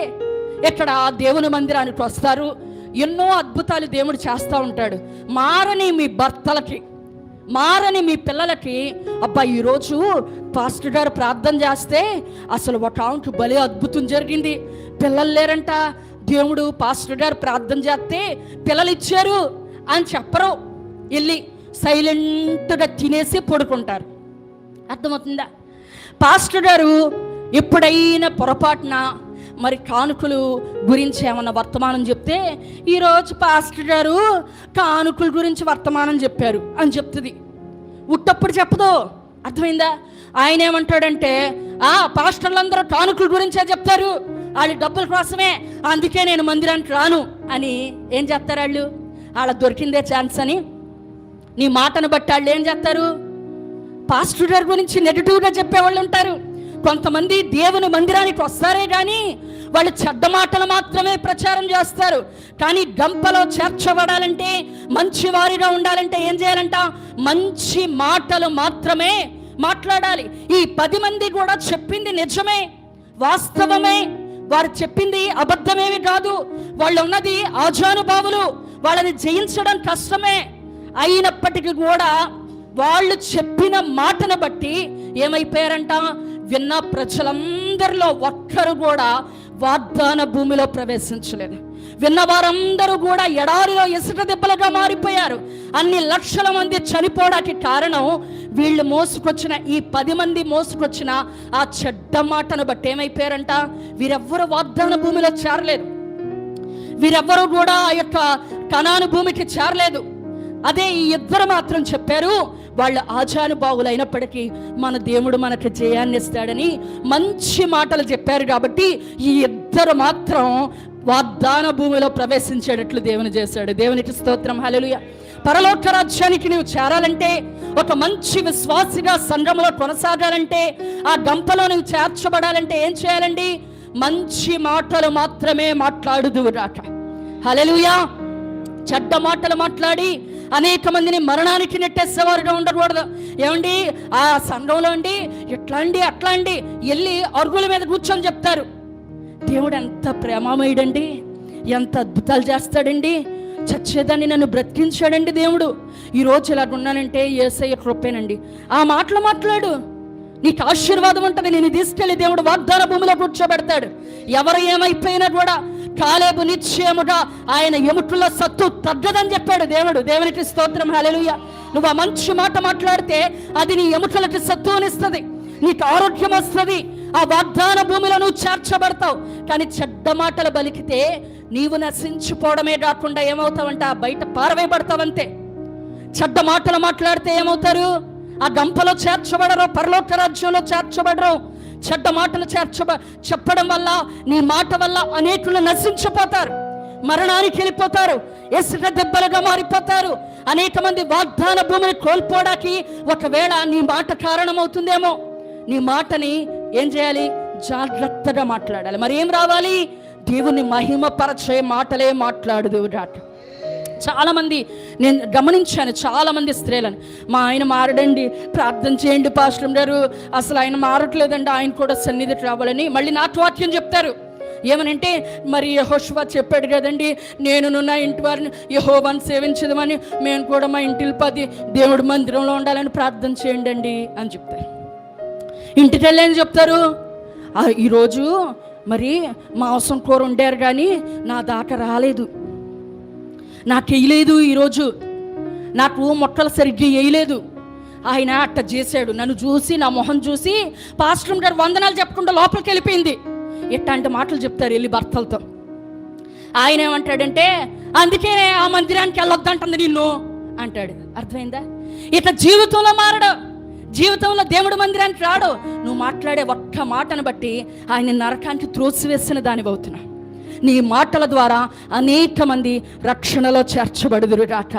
ఇక్కడ దేవుని మందిరానికి వస్తారు, ఎన్నో అద్భుతాలు దేవుడు చేస్తూ ఉంటాడు, మారని మీ భర్తలకి, మారని మీ పిల్లలకి, అబ్బా ఈరోజు పాస్టర్ గారు ప్రార్థన చేస్తే అసలు ఒక ఆమెకు భలే అద్భుతం జరిగింది, పిల్లలు లేరంట, దేవుడు పాస్టర్ గారు ప్రార్థన చేస్తే పిల్లలు ఇచ్చారు అని చెప్పరు, వెళ్ళి సైలెంట్గా తినేసి పడుకుంటారు. అర్థమవుతుందా? పాస్టర్ గారు ఎప్పుడైనా పొరపాటున మరి కానుకలు గురించి ఏమన్నా వర్తమానం చెప్తే, ఈరోజు పాస్టర్ గారు కానుకల గురించి వర్తమానం చెప్పారు అని చెప్తుంది. ఉట్టప్పుడు చెప్పదు. అర్థమైందా? ఆయన ఏమంటాడంటే, పాస్టర్లందరూ కానుకల గురించే చెప్తారు, వాళ్ళ డబ్బుల కోసమే, అందుకే నేను మందిరానికి రాను అని ఏం చేస్తారు వాళ్ళు? వాళ్ళ దొరికిందే ఛాన్స్ అని నీ మాటను బట్టి వాళ్ళు ఏం చేస్తారు? పాస్టర్ గారి గురించి నెగిటివ్గా చెప్పేవాళ్ళు ఉంటారు. కొంతమంది దేవుని మందిరానికి వస్తారే కానీ వాళ్ళు చెడ్డ మాటలు మాత్రమే ప్రచారం చేస్తారు. కానీ గంపలో చేర్చబడాలంటే, మంచి వారిగా ఉండాలంటే ఏం చేయాలంట? మంచి మాటలు మాత్రమే మాట్లాడాలి. ఈ 10 మంది కూడా చెప్పింది నిజమే, వాస్తవమే. వారు చెప్పింది అబద్ధమేమి కాదు. వాళ్ళు ఉన్నది ఆజానుభావులు, వాళ్ళని జయించడం కష్టమే. అయినప్పటికీ కూడా వాళ్ళు చెప్పిన మాటను బట్టి ఏమైపోయారంట? విన్న ప్రజలందరిలో ఒక్కరు కూడా వాగ్దాన భూమిలో ప్రవేశించలేదు. విన్న వారందరూ కూడా ఎడారిలో ఇసుక దెబ్బలుగా మారిపోయారు. అన్ని లక్షల మంది చనిపోవడానికి కారణం వీళ్ళు మోసుకొచ్చిన, ఈ 10 మంది మోసుకొచ్చిన ఆ చెడ్డ మాటను బట్టి ఏమైపోయారంట? వీరెవ్వరూ వాగ్దాన భూమిలో చేరలేదు. వీరెవ్వరూ కూడా ఆ యొక్క కనాను భూమికి చేరలేదు. అదే ఈ 2 మాత్రం చెప్పారు. వాళ్ళు ఆజానుభావులు అయినప్పటికీ మన దేవుడు మనకు జయాన్ని ఇస్తాడని మంచి మాటలు చెప్పారు. కాబట్టి ఈ 2 మాత్రం వాగ్దాన భూమిలో ప్రవేశించేటట్లు దేవుని చేశాడు. దేవునికి స్తోత్రం, హల్లెలూయా. పరలోక రాజ్యానికి నువ్వు చేరాలంటే, ఒక మంచి విశ్వాసిగా సంఘములో కొనసాగాలంటే, ఆ గంపలో నువ్వు చేర్చబడాలంటే ఏం చేయాలండి? మంచి మాటలు మాత్రమే మాట్లాడుదువుగాక. హల్లెలూయా. చెడ్డ మాటలు మాట్లాడి అనేక మందిని మరణానికి నెట్టేసేవారుగా ఉండకూడదు. ఏమండి, ఆ సంఘంలో అండి ఇట్లా అండి అట్లా అండి వెళ్ళి అరుగుల మీద కూర్చొని చెప్తారు. దేవుడు ఎంత ప్రేమమయుడండి, ఎంత అద్భుతాలు చేస్తాడండి, చచ్చేదాన్ని నన్ను బ్రతికించాడండి దేవుడు, ఈరోజు ఇలాగ ఉన్నానంటే యేసయ్య కృపేనండి. ఆ మాటలు మాట్లాడు, నీకు ఆశీర్వాదం ఉంటుంది. నేను తీసుకెళ్ళి దేవుడు వాగ్దాన భూమిలో కూర్చోబెడతాడు. ఎవరు ఏమైపోయినా కూడా కాలేబు నిశ్చయముగా ఆయన ఎముకల్లో సత్తు తగ్గదని చెప్పాడు దేవుడు. దేవునికి స్తోత్రం, హల్లెలూయా. నువ్వు ఆ మంచి మాట మాట్లాడితే అది నీ ఎముకలకి సత్తునిస్తుంది, నీకు ఆరోగ్యం వస్తుంది, ఆ వాగ్దాన భూమిలో నువ్వు చేర్చబడతావు. కానీ చెడ్డ మాటలు బలికితే నీవు నశించిపోవడమే కాకుండా ఏమవుతావంటే ఆ బయట పారవేయబడతావంతే. చెడ్డ మాటలు మాట్లాడితే ఏమవుతారు? ఆ గంపలో చేర్చబడరు, పరలోక రాజ్యంలో చేర్చబడరు. చెడ్డ మాటలు చెప్పడం వల్ల, నీ మాట వల్ల అనేకులు నశించిపోతారు, మరణానికి వెళ్ళిపోతారు, ఇసుక దెబ్బలుగా మారిపోతారు. అనేక మంది వాగ్దాన భూమిని కోల్పోవడానికి ఒకవేళ నీ మాట కారణమవుతుందేమో. నీ మాటని ఏం చేయాలి? జాగ్రత్తగా మాట్లాడాలి. మరి ఏం రావాలి? దేవుని మహిమపరచే మాటలే మాట్లాడుదువుగాక. చాలామంది నేను గమనించాను, చాలామంది స్త్రీలను, మా ఆయన మారడండి, ప్రార్థన చేయండి పాస్టర్ గారు, అసలు ఆయన మారట్లేదండి, ఆయన కూడా సన్నిధికి రావాలని మళ్ళీ నాకు వాక్యం చెప్తారు. ఏమనంటే, మరి యెహోషువ చెప్పాడు కదండి, నేను నా ఇంటి వారిని యెహోవాను సేవించదమని, మేము కూడా మా ఇంటిలో 10 దేవుడి మందిరంలో ఉండాలని ప్రార్థన చేయండి అండి అని చెప్తారు. ఇంటికి వెళ్ళి ఏం చెప్తారు? ఈరోజు మరి మాంసం కూర వండారు కానీ నా దాకా రాలేదు, నాకు వేయలేదు, ఈరోజు నాకు మొక్కలు సరిగ్గా వేయలేదు, ఆయన అట్ట చేశాడు, నన్ను చూసి నా మొహం చూసి పాస్టర్ గారు వందనాలు చెప్పకుండా లోపలికి వెళ్ళిపోయింది. ఇట్లాంటి మాటలు చెప్తారు వెళ్ళి భర్తలతో. ఆయన ఏమంటాడంటే, అందుకే ఆ మందిరానికి వెళ్ళొద్దంటుంది నిన్ను అంటాడు. అర్థమైందా? ఇట్లా జీవితంలో మారడు, జీవితంలో దేవుడి మందిరానికి రాడు. నువ్వు మాట్లాడే ఒక్క మాటను బట్టి ఆయన నరకానికి త్రోసివేసిన దానివి అవుతున్నావు. నీ మాటల ద్వారా అనేక మంది రక్షణలో చేర్చబడుదురుగాక,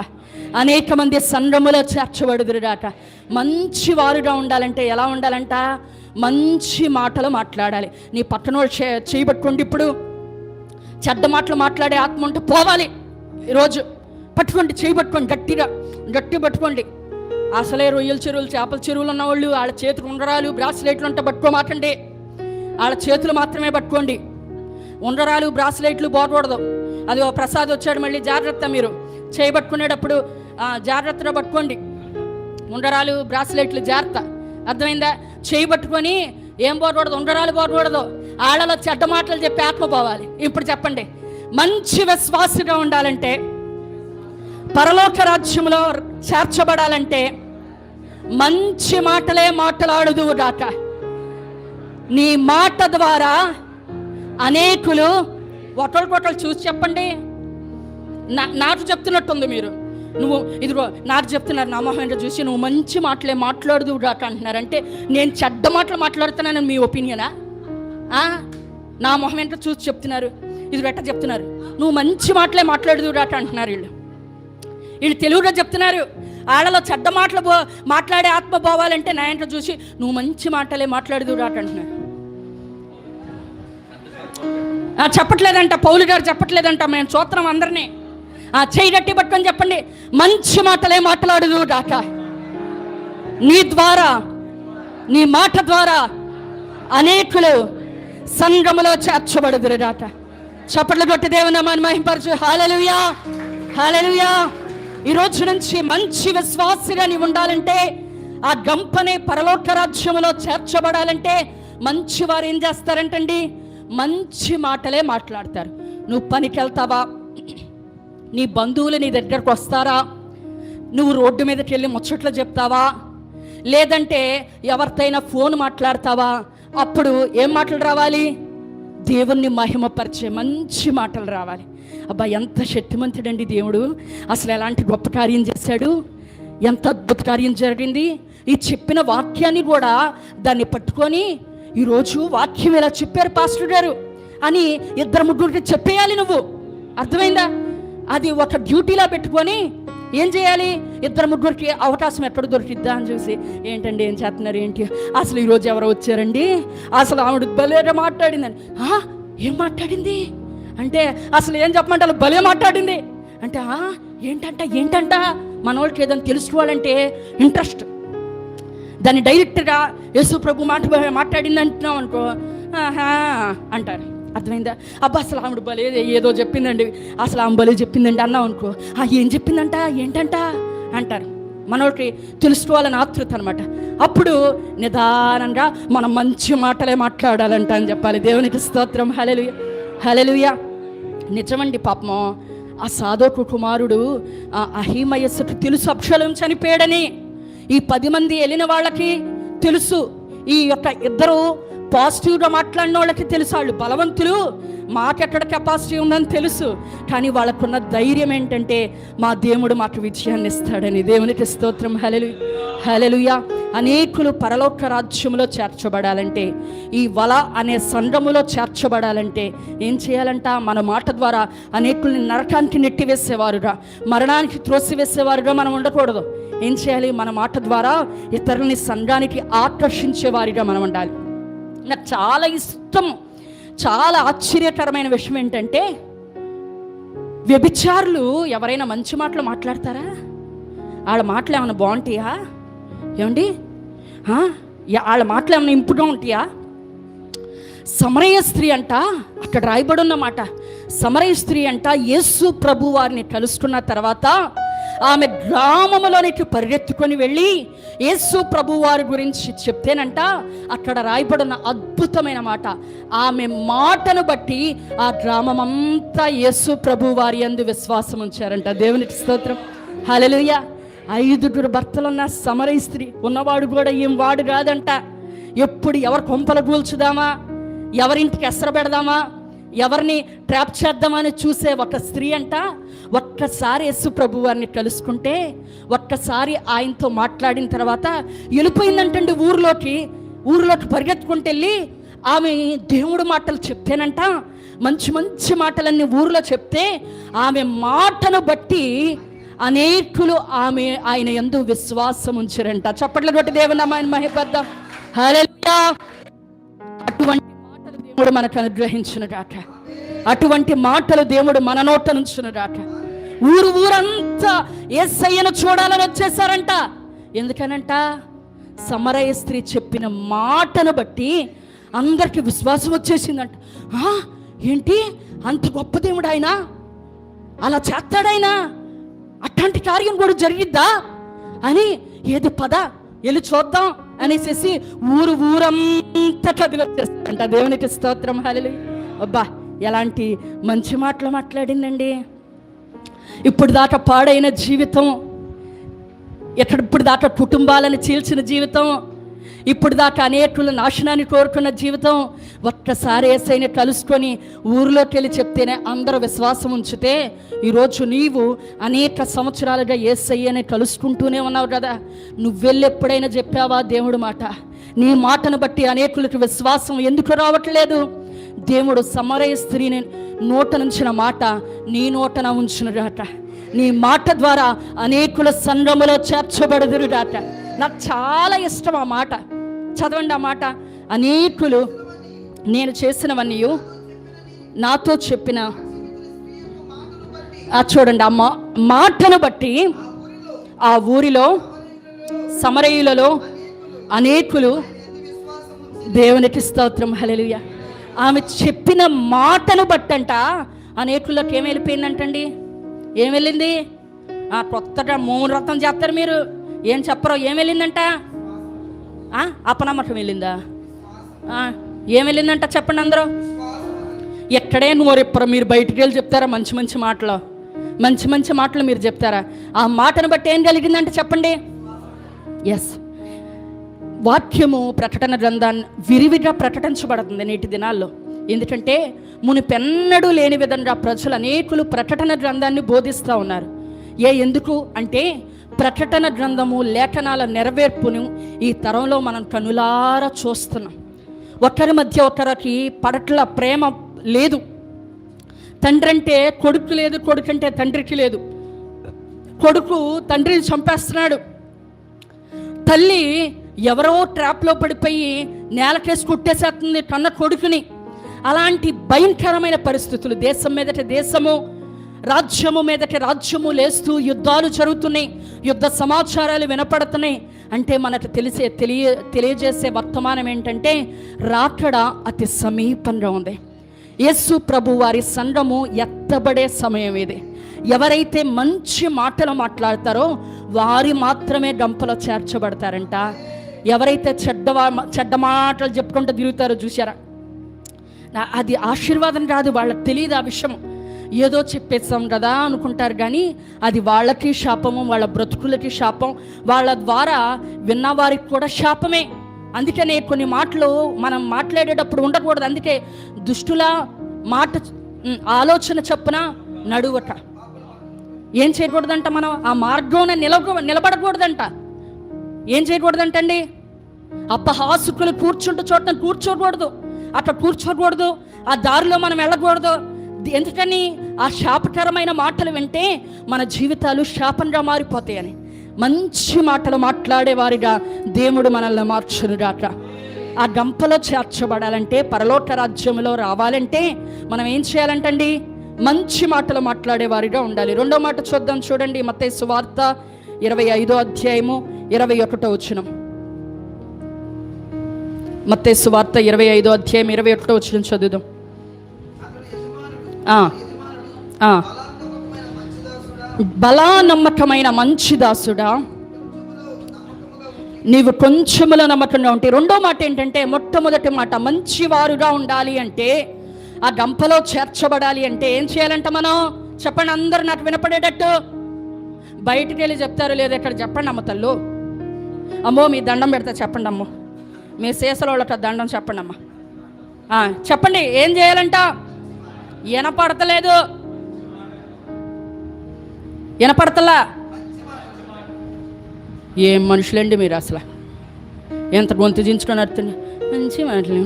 అనేక మంది సంఘములో చేర్చబడుదురుగాక. మంచి వారుగా ఉండాలంటే ఎలా ఉండాలంట? మంచి మాటలు మాట్లాడాలి. నీ పట్టణోళ్ళు చేయబట్టుకోండి. ఇప్పుడు చెడ్డ మాటలు మాట్లాడే ఆత్మ ఉంటే పోవాలి. ఈరోజు పట్టుకోండి, చేయబట్టుకోండి, గట్టి పట్టుకోండి. అసలే రొయ్యల చెరువులు, చేపల చెరువులు ఉన్నవాళ్ళు వాళ్ళ చేతులు ఉంగరాలు, బ్రాస్లెట్లు ఉంటే పట్టుకోమాకండి. వాళ్ళ చేతులు మాత్రమే పట్టుకోండి. ఉంగరాలు బ్రాస్లెట్లు పోకూడదు. అది ప్రసాద్ వచ్చాడు మళ్ళీ, జాగ్రత్త. మీరు చేయబట్టుకునేటప్పుడు జాగ్రత్తగా పట్టుకోండి. ఉంగరాలు బ్రాస్లెట్లు జాగ్రత్త. అర్థమైందా? చేయబట్టుకొని ఏం పోకూడదు, ఉంగరాలు పోకూడదు. ఆడలో చెడ్డ మాటలు చెప్పి ఆత్మ పోవాలి. ఇప్పుడు చెప్పండి, మంచి విశ్వాసిగా ఉండాలంటే, పరలోక రాజ్యంలో చేర్చబడాలంటే మంచి మాటలే మాట్లాడుదువుగాక. నీ మాట ద్వారా అనేకులు ఒకరికొకరు చూసి చెప్పండి. నాకు చెప్తున్నట్టుంది మీరు, నువ్వు ఇదిగో నాకు చెప్తున్నారు, నా మొహం ఏంటో చూసి నువ్వు మంచి మాటలే మాట్లాడుదువుగాక అంటున్నారంటే నేను చెడ్డ మాటలు మాట్లాడుతున్నానని మీ ఒపీనియనా? నా మొహం ఏంటో చూసి చెప్తున్నారు, ఇది ఎట్ట చెప్తున్నారు, నువ్వు మంచి మాటలే మాట్లాడుదువుగాక అంటున్నారు. వీళ్ళు తెలుగుగా చెప్తున్నారు. ఆడలో చెడ్డ మాటలు మాట్లాడే ఆత్మ పోవాలంటే నా ఏంటో చూసి నువ్వు మంచి మాటలే మాట్లాడుదువుగాక అంటున్నారు. చెప్పట్లేదంట, పౌలు గారు చెప్పట్లేదంట, మేము చూస్తున్నాం అందరినీ. చేయి గట్టి పట్టుకొని చెప్పండి, మంచి మాటలే మాట్లాడుదు గాక. నీ ద్వారా, నీ మాట ద్వారా అనేకులు సంఘములో చేర్చబడుదురు గాక. చప్పట్లు కొట్టి దేవుని నామాన్ని మహింపరచు. హల్లెలూయా, హల్లెలూయా. ఈ రోజు నుంచి మంచి విశ్వాసిగా నీవు ఉండాలంటే, ఆ గంపనే పరలోక రాజ్యములో చేర్చబడాలంటే మంచి వారు ఏం చేస్తారంటండి? మంచి మాటలే మాట్లాడతారు. నువ్వు పనికి వెళ్తావా? నీ బంధువులు నీ దగ్గరకు వస్తారా? నువ్వు రోడ్డు మీదకి వెళ్ళి ముచ్చట్లు చెప్తావా? లేదంటే ఎవరితోనైనా ఫోన్ మాట్లాడతావా? అప్పుడు ఏం మాటలు రావాలి? దేవుణ్ణి మహిమపరిచే మంచి మాటలు రావాలి. అబ్బా, ఎంత శక్తిమంతుడండి దేవుడు, అసలు ఎలాంటి గొప్ప కార్యం చేశాడు, ఎంత అద్భుత కార్యం జరిగింది. ఈ చెప్పిన వాక్యాన్ని కూడా దాన్ని పట్టుకొని ఈరోజు వాక్యం ఇలా చెప్పారు పాస్టర్ గారు అని 2-3 చెప్పేయాలి. నువ్వు అర్థమైందా? అది ఒక డ్యూటీలా పెట్టుకొని ఏం చేయాలి? 2-3 అవకాశం ఎక్కడ దొరికిద్దా అని చూసి, ఏంటండి ఏం చేస్తున్నారు, ఏంటి అసలు ఈరోజు ఎవరో వచ్చారండి, అసలు ఆవిడ భలేగా మాట్లాడిందని. ఏం మాట్లాడింది అంటే అసలు ఏం చెప్పమంటే భలే మాట్లాడింది అంటే ఏంటంట మన వాళ్ళకి ఏదైనా తెలుసుకోవాలంటే ఇంట్రెస్ట్. దాన్ని డైరెక్ట్గా యేసు ప్రభు మాట్లాడింది అంటున్నాం అనుకో, అంటారు. అర్థమైందా? అబ్బా అసలు ఆవిడ భలే ఏదో చెప్పిందండి, అసలు ఆమె భలే చెప్పిందండి అన్నాం అనుకో, ఏం చెప్పిందంట ఏంటంట అంటారు. మనోళ్ళకి తెలుసుకోవాలని ఆతృత అనమాట. అప్పుడు నిదానంగా మనం మంచి మాటలే మాట్లాడాలంట అని చెప్పాలి. దేవునికి స్తోత్రం. హల్లెలూయా, హల్లెలూయా. నిజమండి, పాపము ఆ సాదోకు కుమారుడు అహీమయస్సుకు తెలుసు అబ్షాలోము చనిపోయాడని. ఈ 10 మంది వెళ్ళిన వాళ్ళకి తెలుసు, ఈ యొక్క 2 పాజిటివ్గా మాట్లాడిన వాళ్ళకి తెలుసు, వాళ్ళు బలవంతులు, మాకెక్కడ కెపాసిటీ ఉందని తెలుసు. కానీ వాళ్ళకున్న ధైర్యం ఏంటంటే మా దేవుడు మాకు విజయాన్ని ఇస్తాడని. దేవునికి స్తోత్రం. హల్లెలూయా, హల్లెలూయా. అనేకులు పరలోక రాజ్యంలో చేర్చబడాలంటే, ఈ వల అనే సంఘములో చేర్చబడాలంటే ఏం చేయాలంట? మన మాట ద్వారా అనేకుల్ని నరకానికి నెట్టివేసేవారుగా, మరణానికి త్రోసివేసేవారుగా మనం ఉండకూడదు. ఏం చేయాలి? మన మాట ద్వారా ఇతరులని సంఘానికి ఆకర్షించేవారిగా మనం ఉండాలి. నాకు చాలా ఇష్టం, చాలా ఆశ్చర్యకరమైన విషయం ఏంటంటే, వ్యభిచారులు ఎవరైనా మంచి మాటలు మాట్లాడతారా? వాళ్ళ మాటలు ఏమైనా బాగుంటాయా? ఏమండి, వాళ్ళ మాటలు ఏమైనా ఇంపుగా ఉంటాయా? సమరయ స్త్రీ అంట, అక్కడ రాయబడి ఉన్నమాట, సమరయ స్త్రీ అంట యేసు ప్రభు వారిని కలుసుకున్న తర్వాత ఆమె గ్రామంలోనికి పరిగెత్తుకొని వెళ్ళి యేసు ప్రభు వారి గురించి చెప్తేనంట, అక్కడ రాయబడిన అద్భుతమైన మాట, ఆమె మాటను బట్టి ఆ గ్రామం అంతా యేసు ప్రభు వారి యందు విశ్వాసం ఉంచారంట. దేవునికి స్తోత్రం. హల్లెలూయా. 5 భర్తలున్న సమరయ స్త్రీ, ఉన్నవాడు కూడా ఏం వాడు కాదంట. ఎప్పుడు ఎవరు కొంపలు కూల్చుదామా, ఎవరింటికి ఎసర పెడదామా, ఎవరిని ట్రాప్ చేద్దామని చూసే ఒక స్త్రీ అంట. ఒక్కసారి యేసు ప్రభు వారిని కలుసుకుంటే, ఒక్కసారి ఆయనతో మాట్లాడిన తర్వాత వెళ్ళిపోయిందంటండి ఊరిలోకి పరిగెత్తుకుంటూ వెళ్ళి ఆమె దేవుడు మాటలు చెప్తేనంట, మంచి మంచి మాటలన్నీ ఊరిలో చెప్తే ఆమె మాటను బట్టి అనేకులు ఆయన యందు విశ్వాసం ఉంచారంట. చప్పట్లు కొట్టి దేవుని నామాన్ని మహిమపరుద్దాం. హల్లెలూయా. అటువంటి మాటలు దేవుడు మనకు అనుగ్రహించును గాక. అటువంటి మాటలు దేవుడు మన నోట నుంచును గాక. ఊరంతా యేసయ్యను చూడాలని వచ్చేసారంట. ఎందుకనంట? సమరయ స్త్రీ చెప్పిన మాటను బట్టి అందరికి విశ్వాసం వచ్చేసిందంట. ఏంటి అంత గొప్ప దేవుడు ఆయన, అలా చేస్తాడాయన, అట్లాంటి కార్యం కూడా జరిగిద్దా అని, ఏది పద వెళ్ళి చూద్దాం అనేసి ఊరంతా కదిలొచ్చేస్తారంట. దేవునికి స్తోత్రం. హల్లెలూయా. అబ్బా, ఎలాంటి మంచి మాటలు మాట్లాడిందండి. ఇప్పుడు దాకా పాడైన జీవితం, ఇప్పుడు దాకా కుటుంబాలను చీల్చిన జీవితం, ఇప్పుడు దాకా అనేకుల నాశనాన్ని కోరుకున్న జీవితం, ఒక్కసారి యేసయ్యని కలుసుకొని ఊరిలోకి వెళ్ళి చెప్తేనే అందరూ విశ్వాసం ఉంచితే, ఈరోజు నీవు అనేక సంవత్సరాలుగా యేసయ్యని కలుసుకుంటూనే ఉన్నావు కదా. నువ్వెళ్ళి ఎప్పుడైనా చెప్పావా దేవుడు మాట? నీ మాటను బట్టి అనేకులకు విశ్వాసం ఎందుకు రావట్లేదు? దేవుడు సమరయ స్త్రీని నోట నుంచిన మాట నీ నోటన ఉంచునుగాక. నీ మాట ద్వారా అనేకుల సంఘములో చేర్చబడుదురుగాక. నాకు చాలా ఇష్టం ఆ మాట. చదవండి ఆ మాట. అనేకులు నేను చేసినవన్నీ నాతో చెప్పిన చూడండి, ఆ మాటను బట్టి ఆ ఊరిలో సమరయులలో అనేకులు దేవునికి స్తోత్రం, హల్లెలూయా. ఆమె చెప్పిన మాటను బట్టంట అనేకులకు ఏం వెళ్ళిపోయిందంటండి? ఏం వెళ్ళింది? కొత్తగా మౌనవ్రతం చేస్తారు మీరు, ఏం చెప్పరో. ఏం వెళ్ళిందంట? అపనమ్మకం వెళ్ళిందా? ఏం వెళ్ళిందంట చెప్పండి అందరూ. ఎక్కడే నోరెప్పరు మీరు, బయటికి వెళ్ళి చెప్తారా మంచి మంచి మాటలు, మంచి మంచి మాటలు మీరు చెప్తారా? ఆ మాటను బట్టి ఏం కలిగిందంటే చెప్పండి. ఎస్, వాక్యము ప్రకటన గ్రంథాన్ని విరివిగా ప్రకటించబడుతుంది నేటి దినాల్లో. ఎందుకంటే మునిపెన్నడూ లేని విధంగా ప్రజలు అనేకులు ప్రకటన గ్రంథాన్ని బోధిస్తూ ఉన్నారు. ఎందుకు అంటే ప్రకటన గ్రంథము లేఖనాల నెరవేర్పును ఈ తరంలో మనం కనులారా చూస్తున్నాం. ఒకరి మధ్య ఒకరికి పడట్ల ప్రేమ లేదు. తండ్రి అంటే కొడుకు లేదు, కొడుకు అంటే తండ్రికి లేదు. కొడుకు తండ్రిని చంపేస్తున్నాడు. తల్లి ఎవరో ట్రాప్లో పడిపోయి నేలకేసి కొట్టేసేస్తుంది కన్న కొడుకుని. అలాంటి భయంకరమైన పరిస్థితులు, దేశం మీదట దేశము, రాజ్యము మీదట రాజ్యము లేస్తూ యుద్ధాలు జరుగుతున్నాయి, యుద్ధ సమాచారాలు వినపడుతున్నాయి. అంటే మనకు తెలియజేసే వర్తమానం ఏంటంటే రాకడ అతి సమీపంగా ఉంది. యేసు ప్రభు వారి సంఘము ఎత్తబడే సమయం ఇది. ఎవరైతే మంచి మాటలు మాట్లాడతారో వారి మాత్రమే గంపలో చేర్చబడతారంట. ఎవరైతే చెడ్డ మాటలు చెప్పుకుంటూ తిరుగుతారో చూసారా, అది ఆశీర్వాదం కాదు. వాళ్ళకి తెలియదు ఆ విషయం. ఏదో చెప్పేస్తాం కదా అనుకుంటారు, కానీ అది వాళ్ళకి శాపము, వాళ్ళ బ్రతుకులకి శాపం, వాళ్ళ ద్వారా విన్నవారికి కూడా శాపమే. అందుకనే కొన్ని మాటలు మనం మాట్లాడేటప్పుడు ఉండకూడదు. అందుకే దుష్టుల మాట ఆలోచన చొప్పున నడువట. ఏం చేయకూడదంట? మనం ఆ మార్గంలో నిలబడకూడదంట. ఏం చేయకూడదంటండి? అపహాసుకులు కూర్చుంటూ చోట కూర్చోకూడదు, అట్లా కూర్చోకూడదు, ఆ దారిలో మనం వెళ్ళకూడదు. ఎందుకని? ఆ శాపకరమైన మాటలు వింటే మన జీవితాలు శాపంగా మారిపోతాయని. మంచి మాటలు మాట్లాడేవారిగా దేవుడు మనల్ని మార్చునుగాక. ఆ గంపలో చేర్చబడాలంటే, పరలోక రాజ్యంలో రావాలంటే మనం ఏం చేయాలంటండి? మంచి మాటలు మాట్లాడేవారిగా ఉండాలి. రెండో మాట చూద్దాం, చూడండి. మత్తయి సువార్త 25వ అధ్యాయము 21వ వచనం. మత్తయి సువార్త 25వ అధ్యాయం 21వ వచనం చదువుదాం. బలా నమ్మకమైన మంచి దాసుడా, నీవు కొంచెములో నమ్మకంగా ఉంటే. రెండో మాట ఏంటంటే, మొట్టమొదటి మాట మంచివారుగా ఉండాలి అంటే, ఆ గంపలో చేర్చబడాలి అంటే ఏం చేయాలంట మనం? చెప్పండి అందరు నాకు వినపడేటట్టు. బయటికి వెళ్ళి చెప్తారు, లేదా ఇక్కడ చెప్పండి అమ్మ తల్లు. అమ్మో మీ దండం పెడతా చెప్పండి అమ్మో, మీ శేషల వాళ్ళకి దండం చెప్పండి అమ్మ. చెప్పండి ఏం చేయాలంట? వినపడతలేదు, వినపడతలా. ఏం మనుషులండి మీరు అసలు, ఎంత గొంతు దించుకొని అడుగుతుంది. మంచి మాటలు,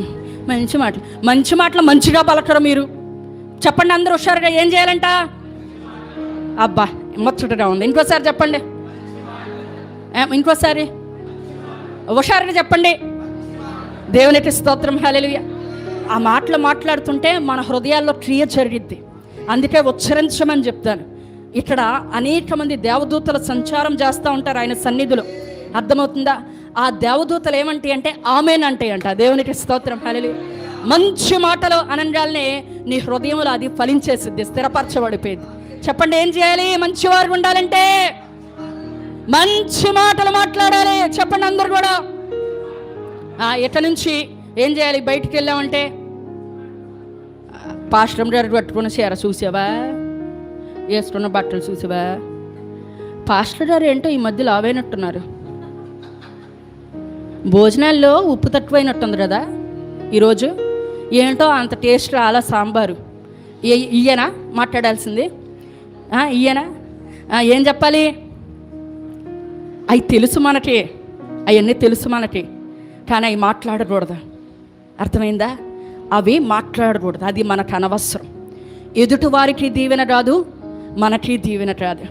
మంచి మాటలు, మంచి మాటలు మంచిగా పలకరు మీరు. చెప్పండి అందరూ హుషారుగా. ఏం చేయాలంట? అబ్బా ముచ్చటగా ఉంది. ఇంకోసారి చెప్పండి, ఇంకోసారి హుషారుగా చెప్పండి. దేవునికి స్తోత్రం, హల్లెలూయా. ఆ మాటలు మాట్లాడుతుంటే మన హృదయాల్లో క్రియ జరిగిద్ది. అందుకే ఉచ్చరించమని చెప్తాను. ఇక్కడ అనేక మంది దేవదూతల సంచారం చేస్తూ ఉంటారు ఆయన సన్నిధిలో. అర్థమవుతుందా? ఆ దేవదూతలు ఏమంటే అంటే ఆమెన్ అంటే అంట. దేవునికి స్తోత్రం, హల్లెలూయా. మంచి మాటలు అనగానే నీ హృదయంలో అది ఫలించేసిద్ది, స్థిరపరచబడిపోయింది. చెప్పండి ఏం చేయాలి? మంచివారు ఉండాలంటే మంచి మాటలు మాట్లాడాలి. చెప్పండి అందరు కూడా. ఇక నుంచి ఏం చేయాలి? బయటికి వెళ్ళామంటే పాస్టర్ గారు పట్టుకున్న చీర చూసావా, వేసుకున్న బట్టలు చూసావా? పాస్టర్ గారు ఏంటో ఈ మధ్య లావైనట్టున్నారు, భోజనాల్లో ఉప్పు తక్కువైనట్టుంది కదా ఈరోజు, ఏంటో అంత టేస్ట్ రాలా సాంబారు. ఈయన మాట్లాడాల్సింది, ఈయన ఏం చెప్పాలి? అవి తెలుసు మనకి, అవన్నీ తెలుసు మనకి, కానీ అవి మాట్లాడకూడదు. అర్థమైందా? అవి మాట్లాడకూడదు, అది మనకు అనవసరం. ఎదుటి వారికి దీవెన కాదు, మనకి దీవెన కాదు.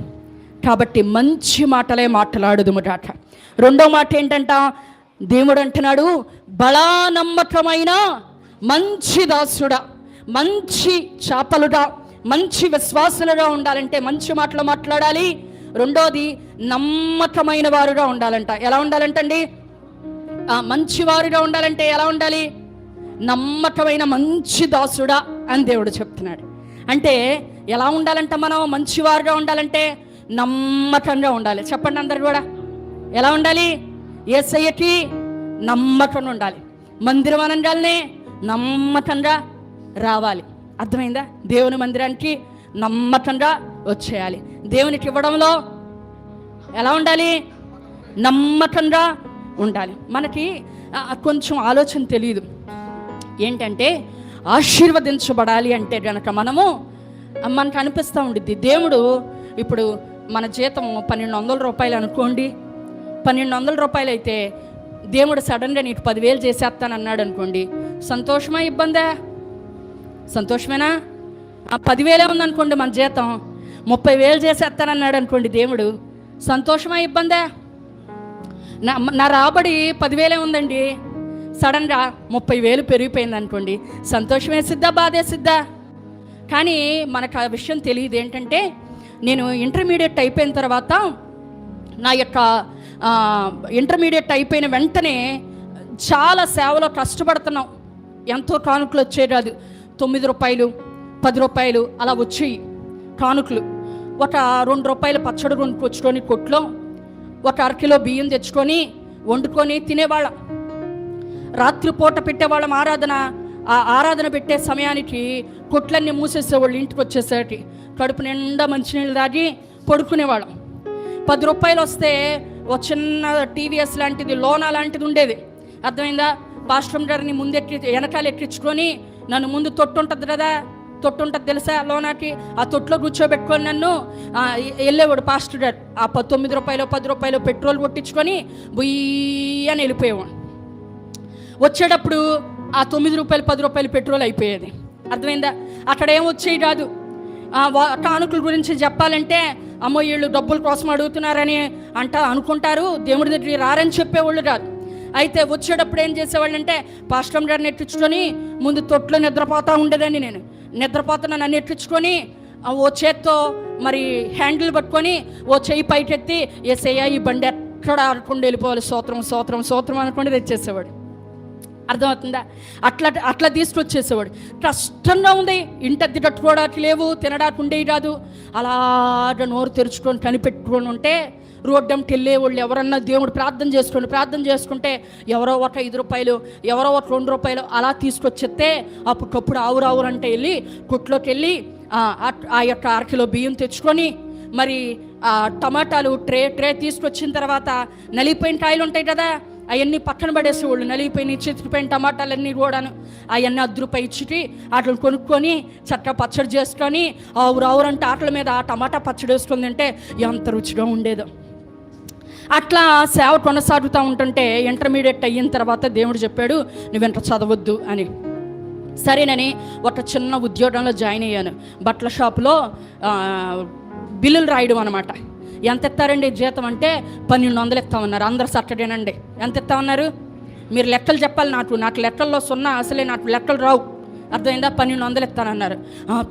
కాబట్టి మంచి మాటలే మాట్లాడుదుముగాక. రెండో మాట ఏంటంట? దేవుడు అంటున్నాడు, బలా నమ్మకమైన మంచి దాసుడా. మంచి చేపలుగా, మంచి విశ్వాసులుగా ఉండాలంటే మంచి మాటలు మాట్లాడాలి. రెండోది నమ్మకమైన వారుగా ఉండాలంట. ఎలా ఉండాలంటండి? మంచివారుగా ఉండాలంటే ఎలా ఉండాలి? నమ్మకమైన మంచి దాసుడా అని దేవుడు చెప్తున్నాడు. అంటే ఎలా ఉండాలంట? మనం మంచివారుగా ఉండాలంటే నమ్మకంగా ఉండాలి. చెప్పండి అందరు కూడా. ఎలా ఉండాలి? యేసయ్యకి నమ్మకంగా ఉండాలి. మందిరం అనగానే నమ్మకంగా రావాలి. అర్థమైందా? దేవుని మందిరానికి నమ్మకంగా వచ్చేయాలి. దేవునికి ఇవ్వడంలో ఎలా ఉండాలి? నమ్మకంగా ఉండాలి. మనకి కొంచెం ఆలోచన తెలియదు. ఏంటంటే ఆశీర్వదించబడాలి అంటే గనక మనకు అనిపిస్తూ ఉండిద్ది, దేవుడు ఇప్పుడు మన జీతం 1200 రూపాయలు అనుకోండి. 1200 రూపాయలు అయితే దేవుడు సడన్గా నీకు 10,000 చేసేస్తానన్నాడు అనుకోండి, సంతోషమా ఇబ్బందా? సంతోషమేనా? 10,000 ఉందనుకోండి మన జీతం, 30,000 చేసేస్తానన్నాడు అనుకోండి దేవుడు, సంతోషమా ఇబ్బందా? నా రాబడి 10,000 ఉందండి, సడన్గా 30,000 పెరిగిపోయింది అనుకోండి, సంతోషం వేసిద్దా, బాధ వేసిద్దా? కానీ మనకు ఆ విషయం తెలియదు. ఏంటంటే నేను ఇంటర్మీడియట్ అయిపోయిన తర్వాత, నా యొక్క ఇంటర్మీడియట్ అయిపోయిన వెంటనే చాలా సేవలో కష్టపడుతున్నాం. ఎంతో కానుకలు వచ్చేది కాదు. 9 రూపాయలు, 10 రూపాయలు అలా వచ్చేయి కానుకలు. ఒక 2 రూపాయలు పచ్చడి కొనుక్కొచ్చుకొని కొట్లో ఒక 1 కిలో బియ్యం తెచ్చుకొని వండుకొని తినేవాళ్ళం. రాత్రిపూట పెట్టేవాళ్ళం ఆరాధన. ఆ ఆరాధన పెట్టే సమయానికి కొట్లన్నీ మూసేసేవాళ్ళు. ఇంటికి వచ్చేసరికి కడుపు నిండా మంచినీళ్ళు తాగి పడుకునేవాళ్ళం. 10 రూపాయలు వస్తే ఒక చిన్న టీవీఎస్ లాంటిది, లోనా లాంటిది ఉండేది. అర్థమైందా? పాస్టర్ గారిని వెనకాల ఎక్కించుకొని, నన్ను ముందు తొట్టు ఉంటుంది కదా, తొట్టు ఉంటుంది తెలుసా లోనాకి, ఆ తొట్టులో కూర్చోబెట్టుకొని నన్ను వెళ్ళేవాడు పాస్టర్ గారు. ఆ 9 రూపాయలు 10 రూపాయలు పెట్రోల్ కొట్టించుకొని బుయ్యి అని వెళ్ళిపోయేవాడు. వచ్చేటప్పుడు ఆ 9 రూపాయలు 10 రూపాయలు పెట్రోల్ అయిపోయేది. అర్థమైందా? అక్కడ ఏం వచ్చేది కాదు. కానుకల గురించి చెప్పాలంటే, అమ్మో వీళ్ళు డబ్బుల కోసం అడుగుతున్నారని అనుకుంటారు, దేవుడి దగ్గరికి రారని చెప్పేవాళ్ళు కాదు. అయితే వచ్చేటప్పుడు ఏం చేసేవాళ్ళంటే, పాస్టర్ గారిని ఎక్కించుకొని ముందు తొట్లో నిద్రపోతూ ఉండేదాన్ని. నేను నిద్రపోతున్నా, నన్ను ఎక్కించుకొని ఓ చేత్తో మరి హ్యాండిల్ పట్టుకొని ఓ చెయ్యి పైకెత్తి, యేసయ్యా ఈ బండి ఎక్కడ ఆడకుండా వెళ్ళిపోవాలి, స్తోత్రం స్తోత్రం స్తోత్రం అనుకుంటే తెచ్చేసేవాడు. అర్థమవుతుందా? అట్లా తీసుకొచ్చేసేవాడు. కష్టంగా ఉంది, ఇంటద్ది కట్టుకోవడానికి లేవు, తినడానికి ఉండేవి కాదు. అలాగ నోరు తెరుచుకొని కనిపెట్టుకొని ఉంటే రోడ్డంకి వెళ్ళేవాళ్ళు ఎవరన్నా దేవుడు ప్రార్థన చేసుకుంటే ఎవరో ఒక 5 రూపాయలు, ఎవరో ఒక 2 రూపాయలు అలా తీసుకొచ్చేస్తే అప్పటికప్పుడు ఆవురు అంటే వెళ్ళి కొట్లోకి వెళ్ళి ఆ యొక్క 1 కిలో బియ్యం తెచ్చుకొని, మరి టమాటాలు ట్రే తీసుకొచ్చిన తర్వాత నలిగిపోయిన కాయలు ఉంటాయి కదా, అవన్నీ పక్కన పడేసేవాళ్ళు. నలిగిపోయిన చితికిపోయిన టమాటాలన్నీ కూడాను అవన్నీ 10 రూపాయలు ఇచ్చి వాటిని కొనుక్కొని చక్కగా పచ్చడి చేసుకొని ఆవురు అంటే ఆటల మీద ఆ టమాటా పచ్చడి వేసుకుంది అంటే ఎంత రుచిగా ఉండేదో. అట్లా సేవ కొనసాగుతూ ఉంటుంటే ఇంటర్మీడియట్ అయిన తర్వాత దేవుడు చెప్పాడు, నువ్వెంత చదవద్దు అని. సరేనని ఒక చిన్న ఉద్యోగంలో జాయిన్ అయ్యాను. బట్టల షాపులో బిల్లులు రాయడం అనమాట. ఎంత ఇస్తారండి జీతం అంటే 1200 ఇస్తామన్నారు. అందరు సట్టడేనండి. ఎంత ఇస్తామన్నారు? మీరు లెక్కలు చెప్పాలి. నాకు లెక్కల్లో సున్నా, అసలే నాకు లెక్కలు రావు. అర్థమైందా? 1200 ఇస్తానన్నారు.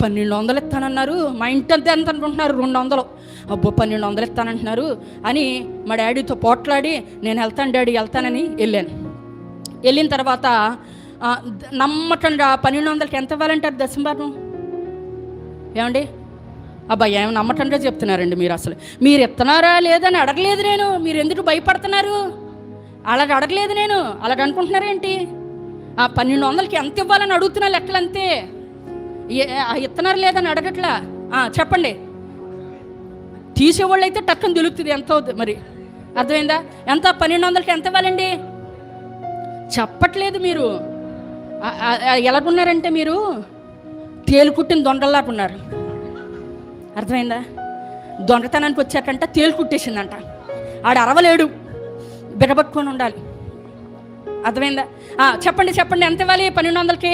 1200 ఇస్తానన్నారు. మా ఇంటి అంతే ఎంత అనుకుంటున్నారు? 200. అబ్బో 1200 ఇస్తానంటున్నారు అని మా డాడీతో పోట్లాడి, నేను వెళ్తాను డాడీ వెళ్తానని వెళ్ళాను. వెళ్ళిన తర్వాత నమ్మకంగా 1200కి ఎంత ఇవ్వాలంటారు దశంభాగం? ఏమండి అబ్బాయి ఏమి నమ్మకంగా చెప్తున్నారండి మీరు. అసలు మీరు ఇస్తున్నారా లేదని అడగలేదు నేను. మీరు ఎందుకు భయపడుతున్నారు? అలాగ అడగలేదు నేను. అలాగ అనుకుంటున్నారేంటి? 1200కి ఎంత ఇవ్వాలని అడుగుతున్నా, లెక్కలు అంతే. ఇస్తున్నారు లేదని అడగట్లా. చెప్పండి. తీసేవాళ్ళు అయితే టక్కుని తెలుస్తుంది ఎంత అవుతుంది మరి. అర్థమైందా? ఎంత 1200కి ఎంత ఇవ్వాలండి? చెప్పట్లేదు మీరు. ఎలాగున్నారంటే మీరు తేలుకుట్టిన దొంగల్లాగా ఉన్నారు. అర్థమైందా? దొంగతనానికి వచ్చాకంట తేలు కుట్టేసిందంట. ఆడు అరవలేడు, బిగబట్టుకొని ఉండాలి. అర్థమైందా? చెప్పండి ఎంత ఇవ్వాలి 1200కి?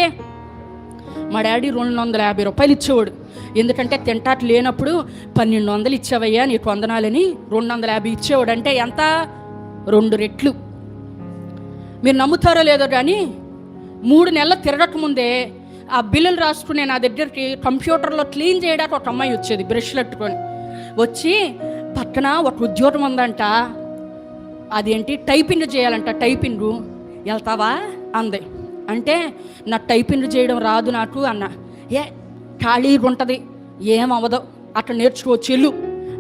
మా డాడీ 250 రూపాయలు ఇచ్చేవాడు. ఎందుకంటే తింటాట్లు లేనప్పుడు 1200 ఇచ్చేవయ్యా నీకు వందనాలని 250 ఇచ్చేవాడు. అంటే ఎంత? 2 రెట్లు. మీరు నమ్ముతారో లేదో కానీ 3 నెలలు తిరగక ముందే ఆ బిల్లులు రాసుకునే నా దగ్గరికి కంప్యూటర్లో క్లీన్ చేయడానికి ఒక అమ్మాయి వచ్చేది, బ్రష్లు పెట్టుకొని వచ్చి పక్కన ఒక ఉద్యోగం ఉందంట, అదేంటి టైపింగ్ చేయాలంట, టైపింగ్ వెళ్తావా అంది. అంటే నాకు టైపింగ్ చేయడం రాదు నాకు అన్న. ఏ ఖాళీగా ఉంటుంది, ఏమవ్వదు, అట్లా నేర్చుకోవచ్చు వెళ్ళు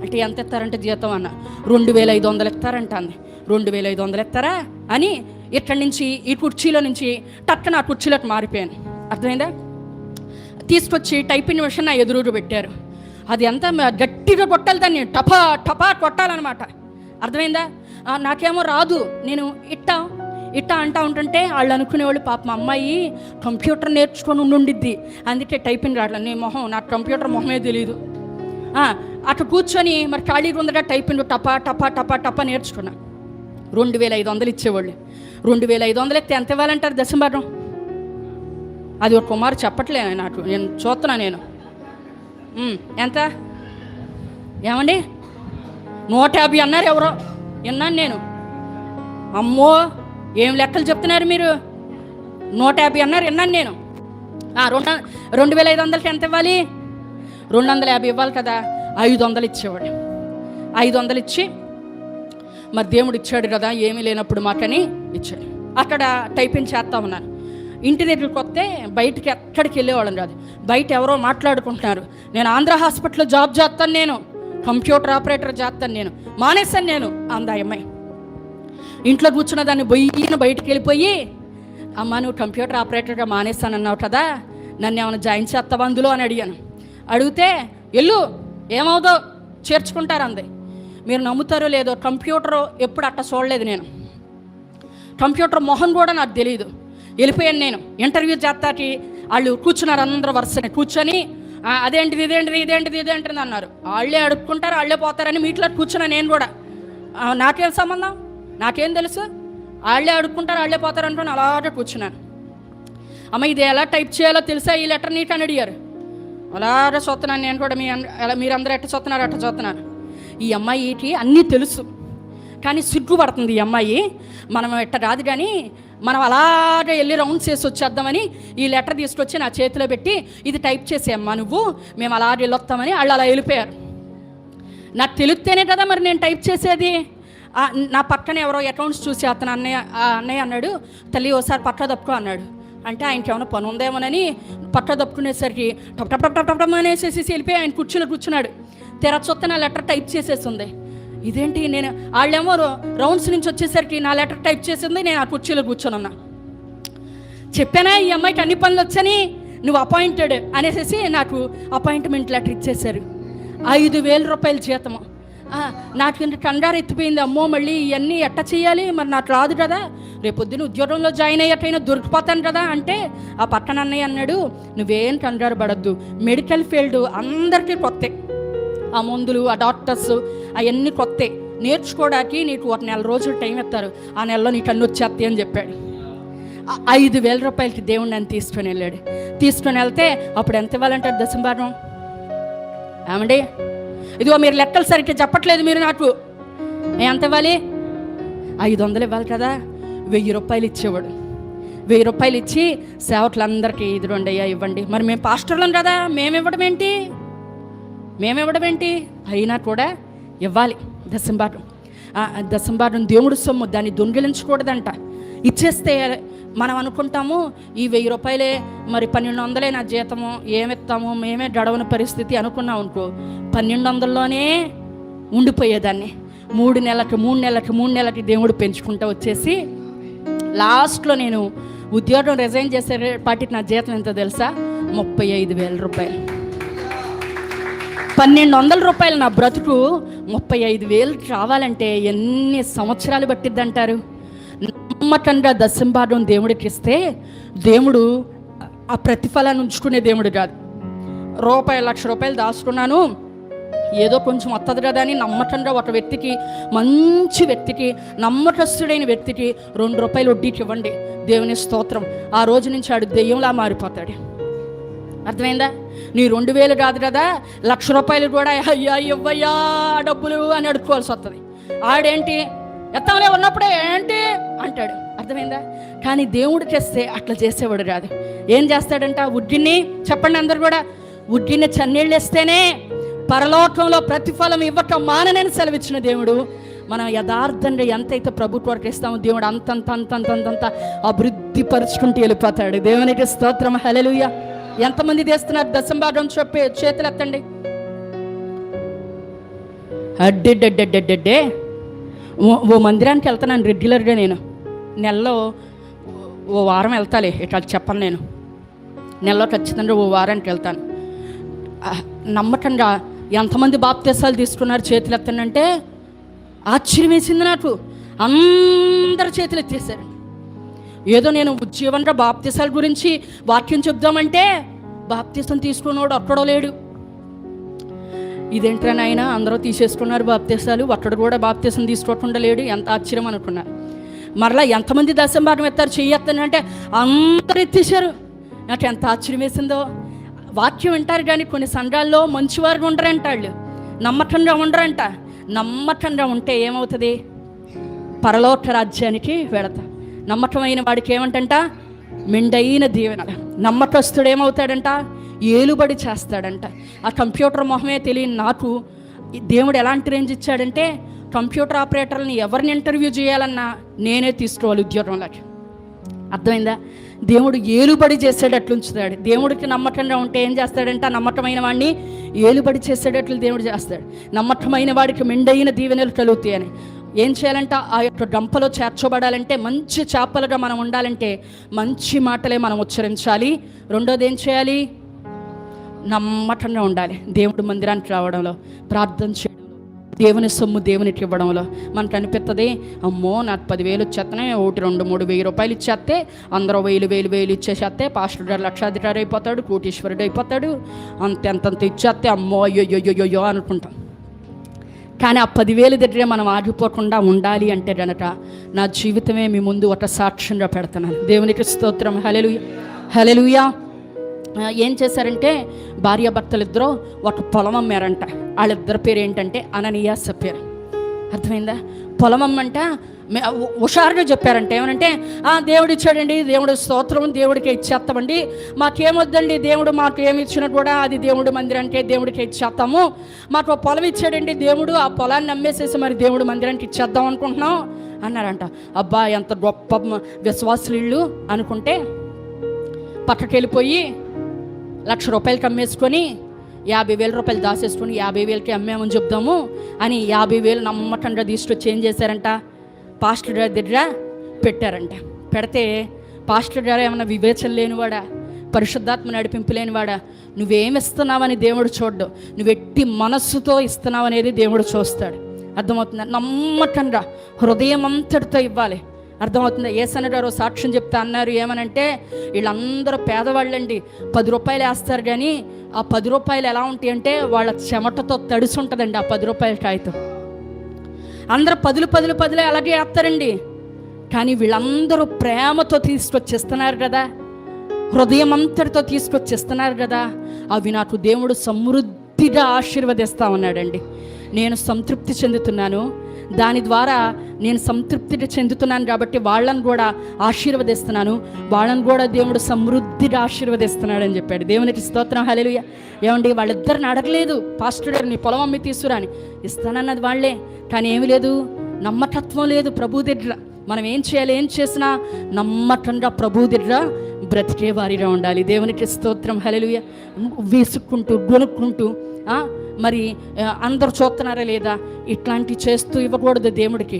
అంటే ఎంత ఇస్తారంటే జీతం అన్న. 2500 ఇస్తారంట అంది. 2500 ఇస్తారా అని ఇక్కడి నుంచి ఈ కుర్చీలో నుంచి టక్కన ఆ కుర్చీలోకి మారిపోయాను. అర్థమైందా? తీసుకొచ్చి టైపింగ్ మిషన్ నా ఎదురుగా పెట్టారు. అది ఎంత గట్టిగా కొట్టాలి, దాన్ని టపా టపా కొట్టాలన్నమాట. అర్థమైందా? నాకేమో రాదు, నేను ఇట్టా అంటా ఉంటుంటే వాళ్ళు అనుకునేవాళ్ళు పాపం అమ్మాయి కంప్యూటర్ నేర్చుకొని ఉండిద్ది, అందుకే టైపింగ్ రావట్లేదు. నీ మొహం, నాకు కంప్యూటర్ మొహమే తెలియదు. అక్కడ కూర్చొని మరి ఖాళీగా ఉందట, టైపింగ్ టపా టపా టపా టపా నేర్చుకున్నా. 2500 ఇచ్చేవాళ్ళు. 2500 ఇస్తే ఎంత ఇవ్వాలంటారు దశంభాగం? అది ఒక కుమారు చెప్పట్లే నాకు, నేను చూస్తున్నా. నేను ఎంత ఏమండి 150 అన్నారు ఎవరో, విన్నాను నేను. అమ్మో ఏం లెక్కలు చెప్తున్నారు మీరు, 150 అన్నారు విన్నాను నేను. 2500కి ఎంత ఇవ్వాలి? 250 ఇవ్వాలి కదా. 500 ఇచ్చేవాడు. 500 ఇచ్చి మరి దేవుడు ఇచ్చాడు కదా, ఏమీ లేనప్పుడు మాకని ఇచ్చాడు. అక్కడ టైపింగ్ చేస్తా ఉన్నాను. ఇంటి దగ్గరికి వస్తే బయటికి ఎక్కడికి వెళ్ళేవాళ్ళం కాదు. బయట ఎవరో మాట్లాడుకుంటున్నారు, నేను ఆంధ్ర హాస్పిటల్లో జాబ్ చేస్తాను, నేను కంప్యూటర్ ఆపరేటర్ చేస్తాను, నేను మానేశాను నేను అందా అమ్మాయి. ఇంట్లో కూర్చున్న దాన్ని బయటికి వెళ్ళిపోయి, అమ్మ నువ్వు కంప్యూటర్ ఆపరేటర్గా మానేస్తానన్నావు కదా, నన్ను ఏమైనా జాయిన్ చేస్తావా అందులో అని అడిగాను. అడిగితే వెళ్ళు ఏమవుదో చేర్చుకుంటారు అంది. మీరు నమ్ముతారో లేదో, కంప్యూటర్ ఎప్పుడు అట్ట చూడలేదు నేను. కంప్యూటర్ మొహం కూడా నాకు తెలియదు. వెళ్ళిపోయాను నేను. ఇంటర్వ్యూ చేస్తాకి వాళ్ళు కూర్చున్నారు, అందరూ వరుసని కూర్చొని ఇదేంటిది అన్నారు. వాళ్ళే అడుక్కుంటారు, వాళ్ళే పోతారని మీట్లో కూర్చున్నా నేను కూడా. నాకేం సంబంధం, నాకేం తెలుసు, వాళ్ళే అడుక్కుంటారు వాళ్ళే పోతారు అనుకుని అలాగే కూర్చున్నాను. అమ్మ ఇది ఎలా టైప్ చేయాలో తెలుసా ఈ లెటర్ నీకు అని అడిగారు. అలాగే చూస్తున్నాను నేను కూడా, మీరందరూ ఎట్ట చూస్తున్నారు అట్ట చూస్తున్నాను. ఈ అమ్మాయికి అన్నీ తెలుసు, కానీ సిగ్గుపడుతుంది ఈ అమ్మాయి. మనం ఎట్ట రాదు కానీ మనం అలాగే వెళ్ళి రౌండ్స్ చేసి వచ్చేద్దామని ఈ లెటర్ తీసుకొచ్చి నా చేతిలో పెట్టి, ఇది టైప్ చేసేయమ్మా నువ్వు, మేము అలాగే వెళ్ళొస్తామని వాళ్ళు అలా వెళ్ళిపోయారు. నాకు తెలిస్తేనే కదా మరి నేను టైప్ చేసేది. నా పక్కన ఎవరో అకౌంట్స్ చూసి అతను అన్నయ్య అన్నాడు, తల్లి ఓసారి పక్క తప్పుకో అన్నాడు. అంటే ఆయనకి ఏమైనా పని ఉందేమోనని పక్క తప్పుకునేసరికి టప్ టప్ టప్ టప్ టప్ అనేసి వెళ్ళిపోయి ఆయన కుర్చీలో కూర్చున్నాడు. తెర చొత్త నా లెటర్ టైప్ చేసేసింది. ఇదేంటి, నేను వాళ్ళేమో రౌండ్స్ నుంచి వచ్చేసరికి నా లెటర్ టైప్ చేసింది, నేను ఆ కుర్చీలో కూర్చొని ఉన్నా. చెప్పానా ఈ అమ్మాయికి అన్ని పనులు వచ్చని, నువ్వు అపాయింటెడ్ అనేసి నాకు అపాయింట్మెంట్ లెటర్ ఇచ్చేశారు. 5,000 రూపాయల జీతము. నాకు ఇంత కంగారు ఎత్తిపోయింది. అమ్మో మళ్ళీ ఇవన్నీ ఎట్ట చేయాలి, మరి నాకు రాదు కదా, రేపొద్దున ఉద్యోగంలో జాయిన్ అయ్యేటైనా దొరికిపోతాను కదా. అంటే ఆ పక్కన అన్నయ్య అన్నాడు, నువ్వేం కంగారు పడద్దు, మెడికల్ ఫీల్డ్ అందరికీ కొత్తే, ఆ మందులు ఆ డాక్టర్స్ అవన్నీ కొత్తే, నేర్చుకోవడానికి నీకు 1 నెల రోజులు టైం ఇస్తారు, ఆ నెలలో నీకు అన్నీ వచ్చేస్తాయి అని చెప్పాడు. 5,000 రూపాయలకి దేవుడు నన్ను తీసుకొని వెళ్ళాడు. తీసుకొని వెళ్తే అప్పుడు ఎంత ఇవ్వాలంటారు దశంభాగం? ఏమండి ఇదిగో మీరు లెక్కలు సరిగ్గా చెప్పట్లేదు మీరు. నాకు ఎంత ఇవ్వాలి? 500 ఇవ్వాలి కదా. 1000 రూపాయలు ఇచ్చేవాడు. 1000 రూపాయలు ఇచ్చి సేవకులందరికీ ఇదిగోండి అయ్యా ఇవ్వండి. మరి మేము పాస్టర్లం కదా, మేము ఇవ్వడం ఏంటి? అయినా కూడా ఇవ్వాలి దశంభాగం. దశంభాగం దేవుడు సొమ్ము, దాన్ని దొంగిలించకూడదంట. ఇచ్చేస్తే మనం అనుకుంటాము ఈ 1000 రూపాయలే మరి 1200 నా జీతము, ఏమిస్తాము మేమే గడవని పరిస్థితి అనుకున్నాం అనుకో, 1200లోనే ఉండిపోయేదాన్ని. 3 నెలలకి దేవుడు పెంచుకుంటూ వచ్చేసి లాస్ట్లో నేను ఉద్యోగం రిజైన్ చేసేపాటికి నా జీతం ఎంత తెలుసా? 35,000 రూపాయలు. 1,200 రూపాయలు నా బ్రతుకు 35,000 రావాలంటే ఎన్ని సంవత్సరాలు పట్టిద్దంటారు? నమ్మకంగా దశంభాగం దేవుడికి ఇస్తే దేవుడు ఆ ప్రతిఫలాన్ని ఉంచుకునే దేవుడు కాదు. ₹1,00,000 దాచుకున్నాను, ఏదో కొంచెం వస్తుంది కదా అని నమ్మకంగా ఒక వ్యక్తికి, మంచి వ్యక్తికి, నమ్మకస్తుడైన వ్యక్తికి ₹2 వడ్డీకి ఇవ్వండి, దేవుని స్తోత్రం. ఆ రోజు నుంచి ఆడు దెయ్యంలా మారిపోతాడు. అర్థమైందా? నీ 2,000 కాదు కదా, ₹1,00,000 కూడా అయ్యా ఇవ్వయ్యా డబ్బులు అని అడుక్కోవాల్సి వస్తుంది. ఆడేంటి ఎత్తంలే ఉన్నప్పుడే ఏంటి అంటాడు. అర్థమైందా? కానీ దేవుడికి ఇస్తే అట్లా చేసేవాడు కాదు. ఏం చేస్తాడంట? ఉడ్డిని, చెప్పండి అందరు కూడా, ఉడ్డిని చన్నీళ్ళు ఇస్తేనే పరలోకంలో ప్రతిఫలం ఇవ్వటం మాననని సెలవిచ్చిన దేవుడు, మనం యథార్థంగా ఎంతైతే ప్రభుత్వ వరకు ఇస్తామో దేవుడు అంతంత అభివృద్ధి పరుచుకుంటూ వెళ్ళిపోతాడు. దేవునికి స్తోత్రం, హల్లెలూయా. ఎంతమంది చేస్తున్నారు దశంభాగం? చెప్పి చేతులు ఎత్తండి. అడ్డెడ్డెడ్డెడ్డెడ్డే ఓ మందిరానికి వెళ్తాను రెగ్యులర్గా. నేను నెలలో ఓ వారం వెళ్తాలే, ఇట్లా చెప్పను. నేను నెలలో ఖచ్చితంగా ఓ వారానికి వెళ్తాను. నమ్మకంగా ఎంతమంది బాప్తీసాలు తీసుకున్నారు చేతులు ఎత్తానంటే ఆశ్చర్యం వేసింది నాకు. అందరు చేతులు ఎత్తేసారు. ఏదో నేను ఉజ్జీవనంగా బాప్తీసాల గురించి వాక్యం చెప్దామంటే బాప్తీసం తీసుకున్నవాడు ఒక్కడో లేడు. ఇదేంట్రా నాయన, అందరూ తీసేసుకున్నారు బాప్తీసాలు, ఒక్కడు కూడా బాప్తీసం తీసుకోకుండా లేడు. ఎంత ఆశ్చర్యం అనుకున్నారు. మరలా ఎంతమంది దశంభాగం ఎత్తారు చెయ్యొత్తానంటే అందరూ ఎత్తేసారు. నాకు ఎంత ఆశ్చర్యం వేసిందో. వాక్యం వింటారు కానీ కొన్ని సంఘాల్లో మంచివారు ఉండరంట, వాళ్ళు నమ్మకంగా ఉండరంట. నమ్మకంగా ఉంటే ఏమవుతుంది? పరలోక రాజ్యానికి వెళతా. నమ్మకమైన వాడికి ఏమంటంట? మెండైన దీవెన. నమ్మకస్తుడు ఏమవుతాడంట? ఏలుబడి చేస్తాడంట. ఆ కంప్యూటర్ మొహమే తెలియని నాకు దేవుడు ఎలాంటి రేంజ్ ఇచ్చాడంటే, కంప్యూటర్ ఆపరేటర్ని ఎవరిని ఇంటర్వ్యూ చేయాలన్నా నేనే తీసుకోవాలి ఉద్యోగంలోకి. అర్థమైందా? దేవుడు ఏలుబడి చేసేటట్లు ఉంచుతాడు. దేవుడికి నమ్మకంగా ఉంటే ఏం చేస్తాడంటే, నమ్మకమైన వాడిని ఏలుబడి చేసేటట్లు దేవుడు చేస్తాడు. నమ్మకమైన వాడికి మెండైన దీవెనలు కలుగుతాయి అని. ఏం చేయాలంటే, ఆ యొక్క గంపలో చేర్చబడాలంటే, మంచి చేపలుగా మనం ఉండాలంటే మంచి మాటలే మనం ఉచ్చరించాలి. రెండోది ఏం చేయాలి? నమ్మకంగా ఉండాలి. దేవుడు మందిరానికి రావడంలో, ప్రార్థన చేయడంలో, దేవుని సొమ్ము దేవునికి ఇవ్వడంలో మనకు అనిపిస్తుంది, అమ్మో నాకు 10,000 ఇచ్చేస్తేనే 1, 2, 3 వెయ్యి రూపాయలు ఇచ్చేస్తే అందరూ 1,000 ఇచ్చేసేస్తే పాస్టర్ గారు లక్షాధికారి అయిపోతాడు, కోటీశ్వరుడు అయిపోతాడు, అంతంత ఇచ్చేస్తే అమ్మో అయ్యో అనుకుంటాం. కానీ ఆ 10,000 దగ్గరే మనం ఆగిపోకుండా ఉండాలి అంటే గనక నా జీవితమే మీ ముందు ఒక సాక్ష్యంగా పెడుతున్నాను. దేవునికి స్తోత్రం, హల్లెలూయా, హల్లెలూయా. ఏం చేశారంటే, భార్యాభర్తలు ఇద్దరు ఒక పొలం అమ్మారంట. వాళ్ళిద్దరి పేరు ఏంటంటే అననీయ సఫీరా. అర్థమైందా? పొలం అమ్మంట హుషారుగా చెప్పారంటే ఏమనంటే, దేవుడు ఇచ్చాడండి, దేవుడు స్తోత్రం, దేవుడికి ఇచ్చేస్తామండి, మాకేమొద్దండి, దేవుడు మాకు ఏమి ఇచ్చినా కూడా అది దేవుడు మందిరానికి దేవుడికి ఇచ్చేస్తాము, మాకు పొలం ఇచ్చాడండి దేవుడు, ఆ పొలాన్ని అమ్మేసేసి మరి దేవుడు మందిరానికి ఇచ్చేద్దాం అనుకుంటున్నాం అన్నారంట. అబ్బా ఎంత గొప్ప విశ్వాసులు ఇళ్ళు అనుకుంటే పక్కకి వెళ్ళిపోయి 1,00,000 రూపాయలకి అమ్మేసుకొని 50,000 రూపాయలు దాసేసుకొని 50,000కి అమ్మామని చెప్దాము అని 50,000 నమ్మకంగా తీసుకొచ్చి ఏం చేశారంట, పాస్టర్ గారి దగ్గర పెట్టారంట. పెడితే పాస్టర్ గారు ఏమన్నా వివేచన లేనివాడా, పరిశుద్ధాత్మ నడిపింపు లేనివాడా? నువ్వేమిస్తున్నావని దేవుడు చూడ్డు, నువ్వు ఎట్టి మనస్సుతో ఇస్తున్నావు అనేది దేవుడు చూస్తాడు. అర్థమవుతుందా? నమ్మకంగా హృదయం అంతటితో ఇవ్వాలి. అర్థమవుతుందా? యేసన్న గారు సాక్ష్యం చెప్తా అన్నారు. ఏమనంటే, వీళ్ళందరూ పేదవాళ్ళండి, 10 రూపాయలు వేస్తారు కానీ ఆ 10 రూపాయలు ఎలా ఉంటాయి అంటే వాళ్ళ చెమటతో తడిసి ఉంటుందండి. ఆ 10 రూపాయల కాగితం అందరూ 10 అలాగే వేస్తారండి. కానీ వీళ్ళందరూ ప్రేమతో తీసుకొచ్చిస్తున్నారు కదా, హృదయం అంతటితో తీసుకొచ్చిస్తున్నారు కదా, అవి నాకు దేవుడు సమృద్ధిగా ఆశీర్వదిస్తా ఉన్నాడండి. నేను సంతృప్తి చెందుతున్నాను, దాని ద్వారా నేను సంతృప్తిగా చెందుతున్నాను కాబట్టి వాళ్ళని కూడా ఆశీర్వదిస్తున్నాను, వాళ్ళని కూడా దేవుడు సమృద్ధిగా ఆశీర్వదిస్తున్నాడు అని చెప్పాడు. దేవునికి స్తోత్రం, హల్లెలూయా. ఏమండి, వాళ్ళిద్దరిని అడగలేదు పాస్టర్ గారు నీ పొలం అమ్మి తీసుకురాని, ఇస్తానన్నది వాళ్ళే. కానీ ఏమి లేదు, నమ్మకత్వం లేదు ప్రభు దగ్గర. మనం ఏం చేయాలి, ఏం చేసినా నమ్మకంగా ప్రభు దగ్గర బ్రతికే వారిగా ఉండాలి. దేవునికి స్తోత్రం, హల్లెలూయా. వేసుకుంటూ గొనుక్కుంటూ మరి అందరు చూస్తున్నారా లేదా ఇట్లాంటివి చేస్తూ ఇవ్వకూడదు దేవుడికి.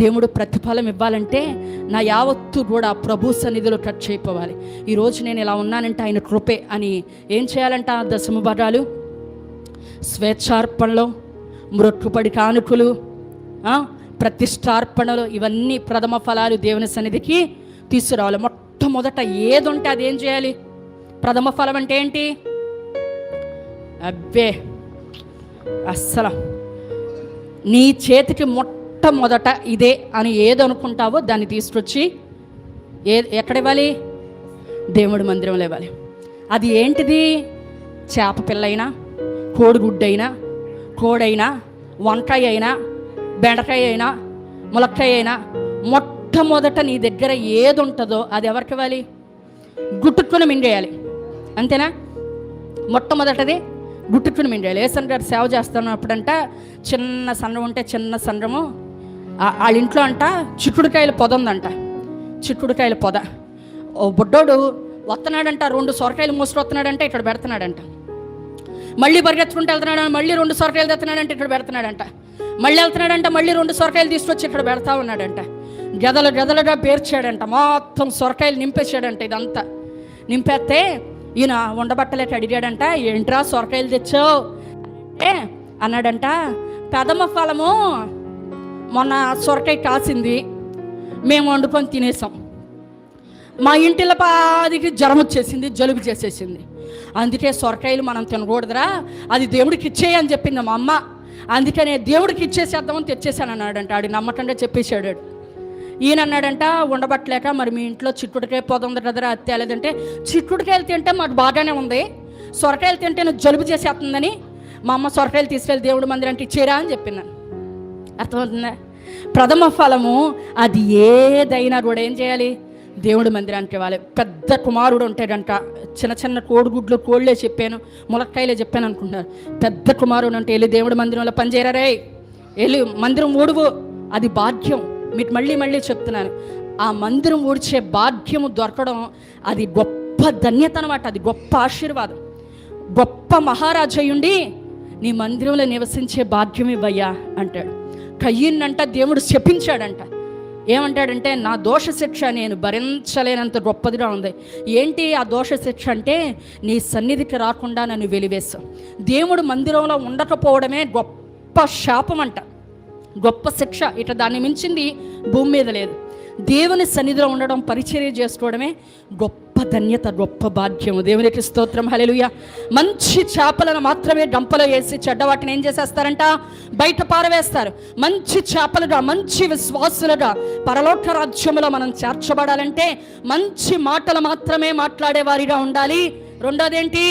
దేవుడు ప్రతిఫలం ఇవ్వాలంటే నా యావత్తు కూడా ప్రభు సన్నిధిలో టచ్ అయిపోవాలి. ఈరోజు నేను ఇలా ఉన్నానంటే ఆయన కృపే అని ఏం చేయాలంట, దశమ భాగాలు, స్వేచ్ఛార్పణలో, మృక్కుపడి కానుకలు, ప్రతిష్టార్పణలు, ఇవన్నీ ప్రథమ ఫలాలు దేవుని సన్నిధికి తీసుకురావాలి. మొట్టమొదట ఏది ఉంటే అదేం చేయాలి? ప్రథమ ఫలం అంటే ఏంటి? అబ్బే అస్సలు నీ చేతికి మొట్టమొదట ఇదే అని ఏది అనుకుంటావో దాన్ని తీసుకొచ్చి ఎక్కడ ఇవ్వాలి? దేవుడి మందిరంలో ఇవ్వాలి. అది ఏంటిది? చేప పిల్లైనా, కోడిగుడ్డైనా, కోడైనా, వంకాయ అయినా, బెండకాయ అయినా, ములక్కాయ అయినా, మొట్టమొదట నీ దగ్గర ఏది ఉంటుందో అది ఎవరికి ఇవ్వాలి? గుట్టుకుని మింగేయాలి. అంతేనా? మొట్టమొదటిది గుట్టుకుని మింగేయాలి. ఏసన్ గారు సేవ చేస్తున్నప్పుడంట చిన్న సంద్రం ఉంటే చిన్న సంద్రము వాళ్ళ ఇంట్లో అంట చిక్కుడుకాయల పొద ఉందంట. చిక్కుడుకాయల పొద. ఓ బుడ్డోడు వస్తున్నాడంట, 2 సొరకాయలు మోసుకు వస్తున్నాడంటే ఇక్కడ పెడుతున్నాడంట. మళ్ళీ పరిగెత్తుకుంటూ వెళ్తున్నాడు, మళ్ళీ 2 సొరకాయలు తెస్తున్నాడంటే ఇక్కడ పెడుతున్నాడంట. మళ్ళీ వెళ్తున్నాడంట, మళ్ళీ 2 సొరకాయలు తీసుకొచ్చి ఇక్కడ పెడతా ఉన్నాడంట. గదలుగా పేర్చాడంట, మొత్తం సొరకాయలు నింపేశాడంట. ఇదంతా నింపేస్తే ఈయన ఉండబట్టలేక అడిగాడంట, ఏంట్రా సొరకాయలు తెచ్చావు అంటే అన్నాడంట, పెదమ ఫలము మొన్న సొరకాయ కాసింది, మేము వండుకొని తినేసాం. మా ఇంటిలో పాదికి జ్వరం వచ్చేసింది, జలుబు చేసేసింది. అందుకే సొరకాయలు మనం తినకూడదురా, అది దేవుడికి ఇచ్చేయని చెప్పింది మా అమ్మ. అందుకనే దేవుడికి ఇచ్చేసేద్దామని తెచ్చేసాను అన్నాడంట. ఆడు నమ్మకంగా చెప్పేశాడు. ఈయన అన్నాడంట, ఉండబట్టలేక మరి మీ ఇంట్లో చిక్కుడుకాయ పొద ఉంది కదరా, అది తేలేదంటే, చిక్కుడుకాయలు తింటే మాకు బాగానే ఉంది, సొరకాయలు తింటే నువ్వు జలుబు చేసేస్తుందని మా అమ్మ సొరకాయలు తీసుకెళ్ళి దేవుడి మందిరానికి ఇచ్చేరా అని చెప్పినాను. అర్థమవుతుందా? ప్రథమ ఫలము అది ఏదైనా కూడా ఏం చేయాలి? దేవుడి మందిరానికి ఇవ్వాలి. పెద్ద కుమారుడు ఉంటాడంట, చిన్న కోడిగుడ్లు కోళ్ళే చెప్పాను, ములక్కాయలే చెప్పాను అనుకుంటున్నారు. పెద్ద కుమారుడు అంటే వెళ్ళి దేవుడి మందిరంలో పనిచేయరే, వెళ్ళి మందిరం ఊడువు. అది భాగ్యం. మీకు మళ్ళీ చెప్తున్నాను, ఆ మందిరం ఊడ్చే భాగ్యము దొరకడం అది గొప్ప ధన్యత అన్నమాట. అది గొప్ప ఆశీర్వాదం. గొప్ప మహారాజయ్యుండి నీ మందిరంలో నివసించే భాగ్యం ఇవ్వయ్యా అంటాడు. కయ్యన్నంట దేవుడు శపించాడంట. ఏమంటాడంటే, నా దోష శిక్ష నేను భరించలేనంత గొప్పదిగా ఉంది. ఏంటి ఆ దోష శిక్ష అంటే, నీ సన్నిధికి రాకుండా నన్ను వెలివేశావు. దేవుడు మందిరంలో ఉండకపోవడమే గొప్ప శాపం అంట, గొప్ప శిక్ష. ఇట దాన్ని మించింది భూమి మీద లేదు. దేవుని సన్నిధిలో ఉండడం, పరిచర్య చేసుకోవడమే గొప్ప ధన్యత, గొప్ప భాగ్యము. దేవునికి స్తోత్రం, హల్లెలూయా. మంచి చేపలను మాత్రమే గంపలో వేసి చెడ్డ వాటిని ఏం చేసేస్తారంట? బయట పారవేస్తారు. మంచి చేపలుగా, మంచి విశ్వాసులుగా పరలోక రాజ్యములో మనం చేర్చబడాలంటే మంచి మాటలు మాత్రమే మాట్లాడేవారిగా ఉండాలి. రెండోదేంటి?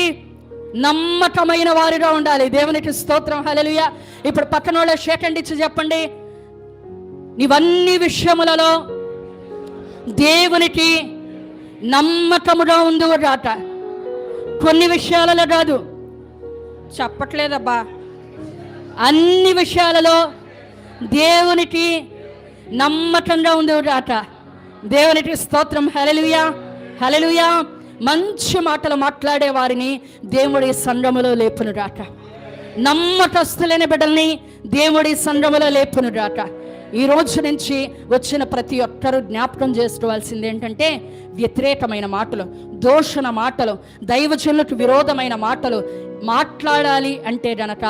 నమ్మకమైన వారిగా ఉండాలి. దేవునికి స్తోత్రం, హల్లెలూయా. ఇప్పుడు పక్కన వాళ్ళ షేక్ హ్యాండ్ ఇచ్చి చెప్పండి, నీవన్ని విషయములలో దేవునికి నమ్మకముగా ఉందిగాక. కొన్ని విషయాలలో కాదు, చెప్పట్లేదబ్బా, అన్ని విషయాలలో దేవునికి నమ్మకంగా ఉందిగాక. దేవునికి స్తోత్రం, హల్లెలూయా, హల్లెలూయా. మంచి మాటలు మాట్లాడే వారిని దేవుడి సంఘములో లేపునుగాక. నమ్మకస్తులైన బిడ్డల్ని దేవుడి సంఘములో లేపునుగాక. ఈ రోజు నుంచి వచ్చిన ప్రతి ఒక్కరూ జ్ఞాపకం చేసుకోవాల్సింది ఏంటంటే, వ్యతిరేకమైన మాటలు, దూషణ మాటలు, దైవజనులకు విరోధమైన మాటలు మాట్లాడాలి అంటే గనక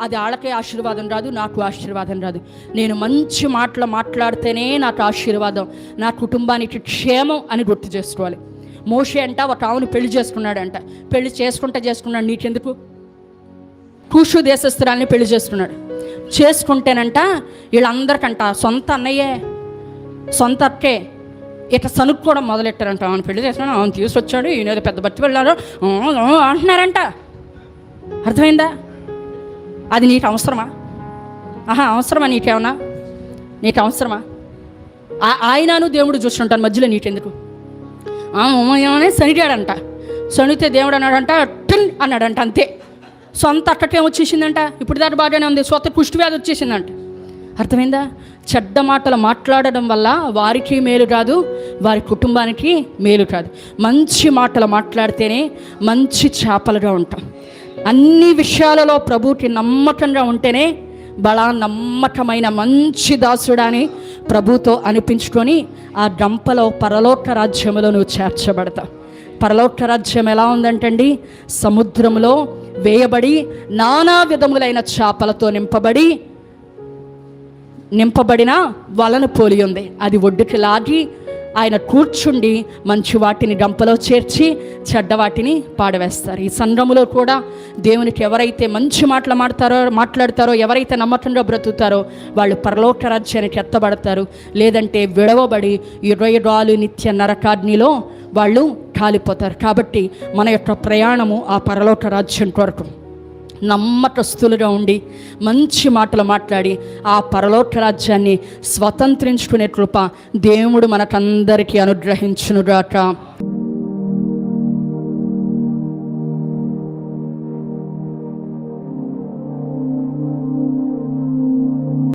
అది వాళ్ళకే ఆశీర్వాదం రాదు, నాకు ఆశీర్వాదం రాదు. నేను మంచి మాటలు మాట్లాడితేనే నాకు ఆశీర్వాదం, నా కుటుంబానికి క్షేమం అని గుర్తు చేసుకోవాలి. మోషే అంట ఒక ఆవును పెళ్లి చేసుకున్నాడంట. పెళ్లి చేసుకున్నాడు, నీకెందుకు? కూషు దేశస్తురాల్ని పెళ్లి చేసుకున్నాడు. చేసుకుంటేనంట వీళ్ళందరికంట సొంత అన్నయ్యే, సొంత అక్కే ఇక సనుక్కోవడం మొదలెట్టారంట. ఆమెను పెళ్లి చేసుకున్నాడు, ఆమెను తీసుకొచ్చాడు, ఈయన పెద్ద బట్టి వెళ్ళారు అంటున్నారంట. అర్థమైందా? అది నీకు అవసరమా? అవసరమా? నీకేమన్నా నీకు అవసరమా? ఆయనను దేవుడు చూస్తుంటాను, మధ్యలో నీకెందుకు? ఏమనే శనిగాడంట. శనితే దేవుడు అన్నాడంట, టిన్ అన్నాడంట, అంతే. సొంత అక్కకేం వచ్చేసిందంట, ఇప్పుడు దాకా బాగానే ఉంది, సొంత కుష్టి వ్యాధి వచ్చేసిందంట. అర్థమైందా? చెడ్డ మాటలు మాట్లాడడం వల్ల వారికి మేలు కాదు, వారి కుటుంబానికి మేలు కాదు. మంచి మాటలు మాట్లాడితేనే మంచి చేపలుగా ఉంటాం. అన్ని విషయాలలో ప్రభువుకి నమ్మకంగా ఉంటేనే బలా నమ్మకమైన మంచి దాసుడాని ప్రభుతో అనిపించుకొని ఆ గంపలో పరలోక రాజ్యములో నువ్వు చేర్చబడతావు. పరలోక రాజ్యం ఎలా ఉందంటండి, సముద్రంలో వేయబడి నానా విధములైన చేపలతో నింపబడిన వలను పోలి ఉంది. అది ఒడ్డుకి లాగి ఆయన కూర్చుండి మంచి వాటిని గంపలో చేర్చి చెడ్డ వాటిని పాడవేస్తారు. ఈ సంఘములో కూడా దేవునికి ఎవరైతే మంచి మాటలు మాట్లాడతారో, ఎవరైతే నమ్మకంగా బ్రతుకుతారో వాళ్ళు పరలోక రాజ్యానికి ఎత్తబడతారు. లేదంటే విడవబడి 20 నిత్య నరకాగ్నిలో వాళ్ళు కాలిపోతారు. కాబట్టి మన యొక్క ప్రయాణము ఆ పరలోక రాజ్యం కొరకు. నమ్మకస్తులుగా ఉండి మంచి మాటలు మాట్లాడి ఆ పరలోక రాజ్యాన్ని స్వతంత్రించుకునే కృప దేవుడు మనకందరికీ అనుగ్రహించునుగాక.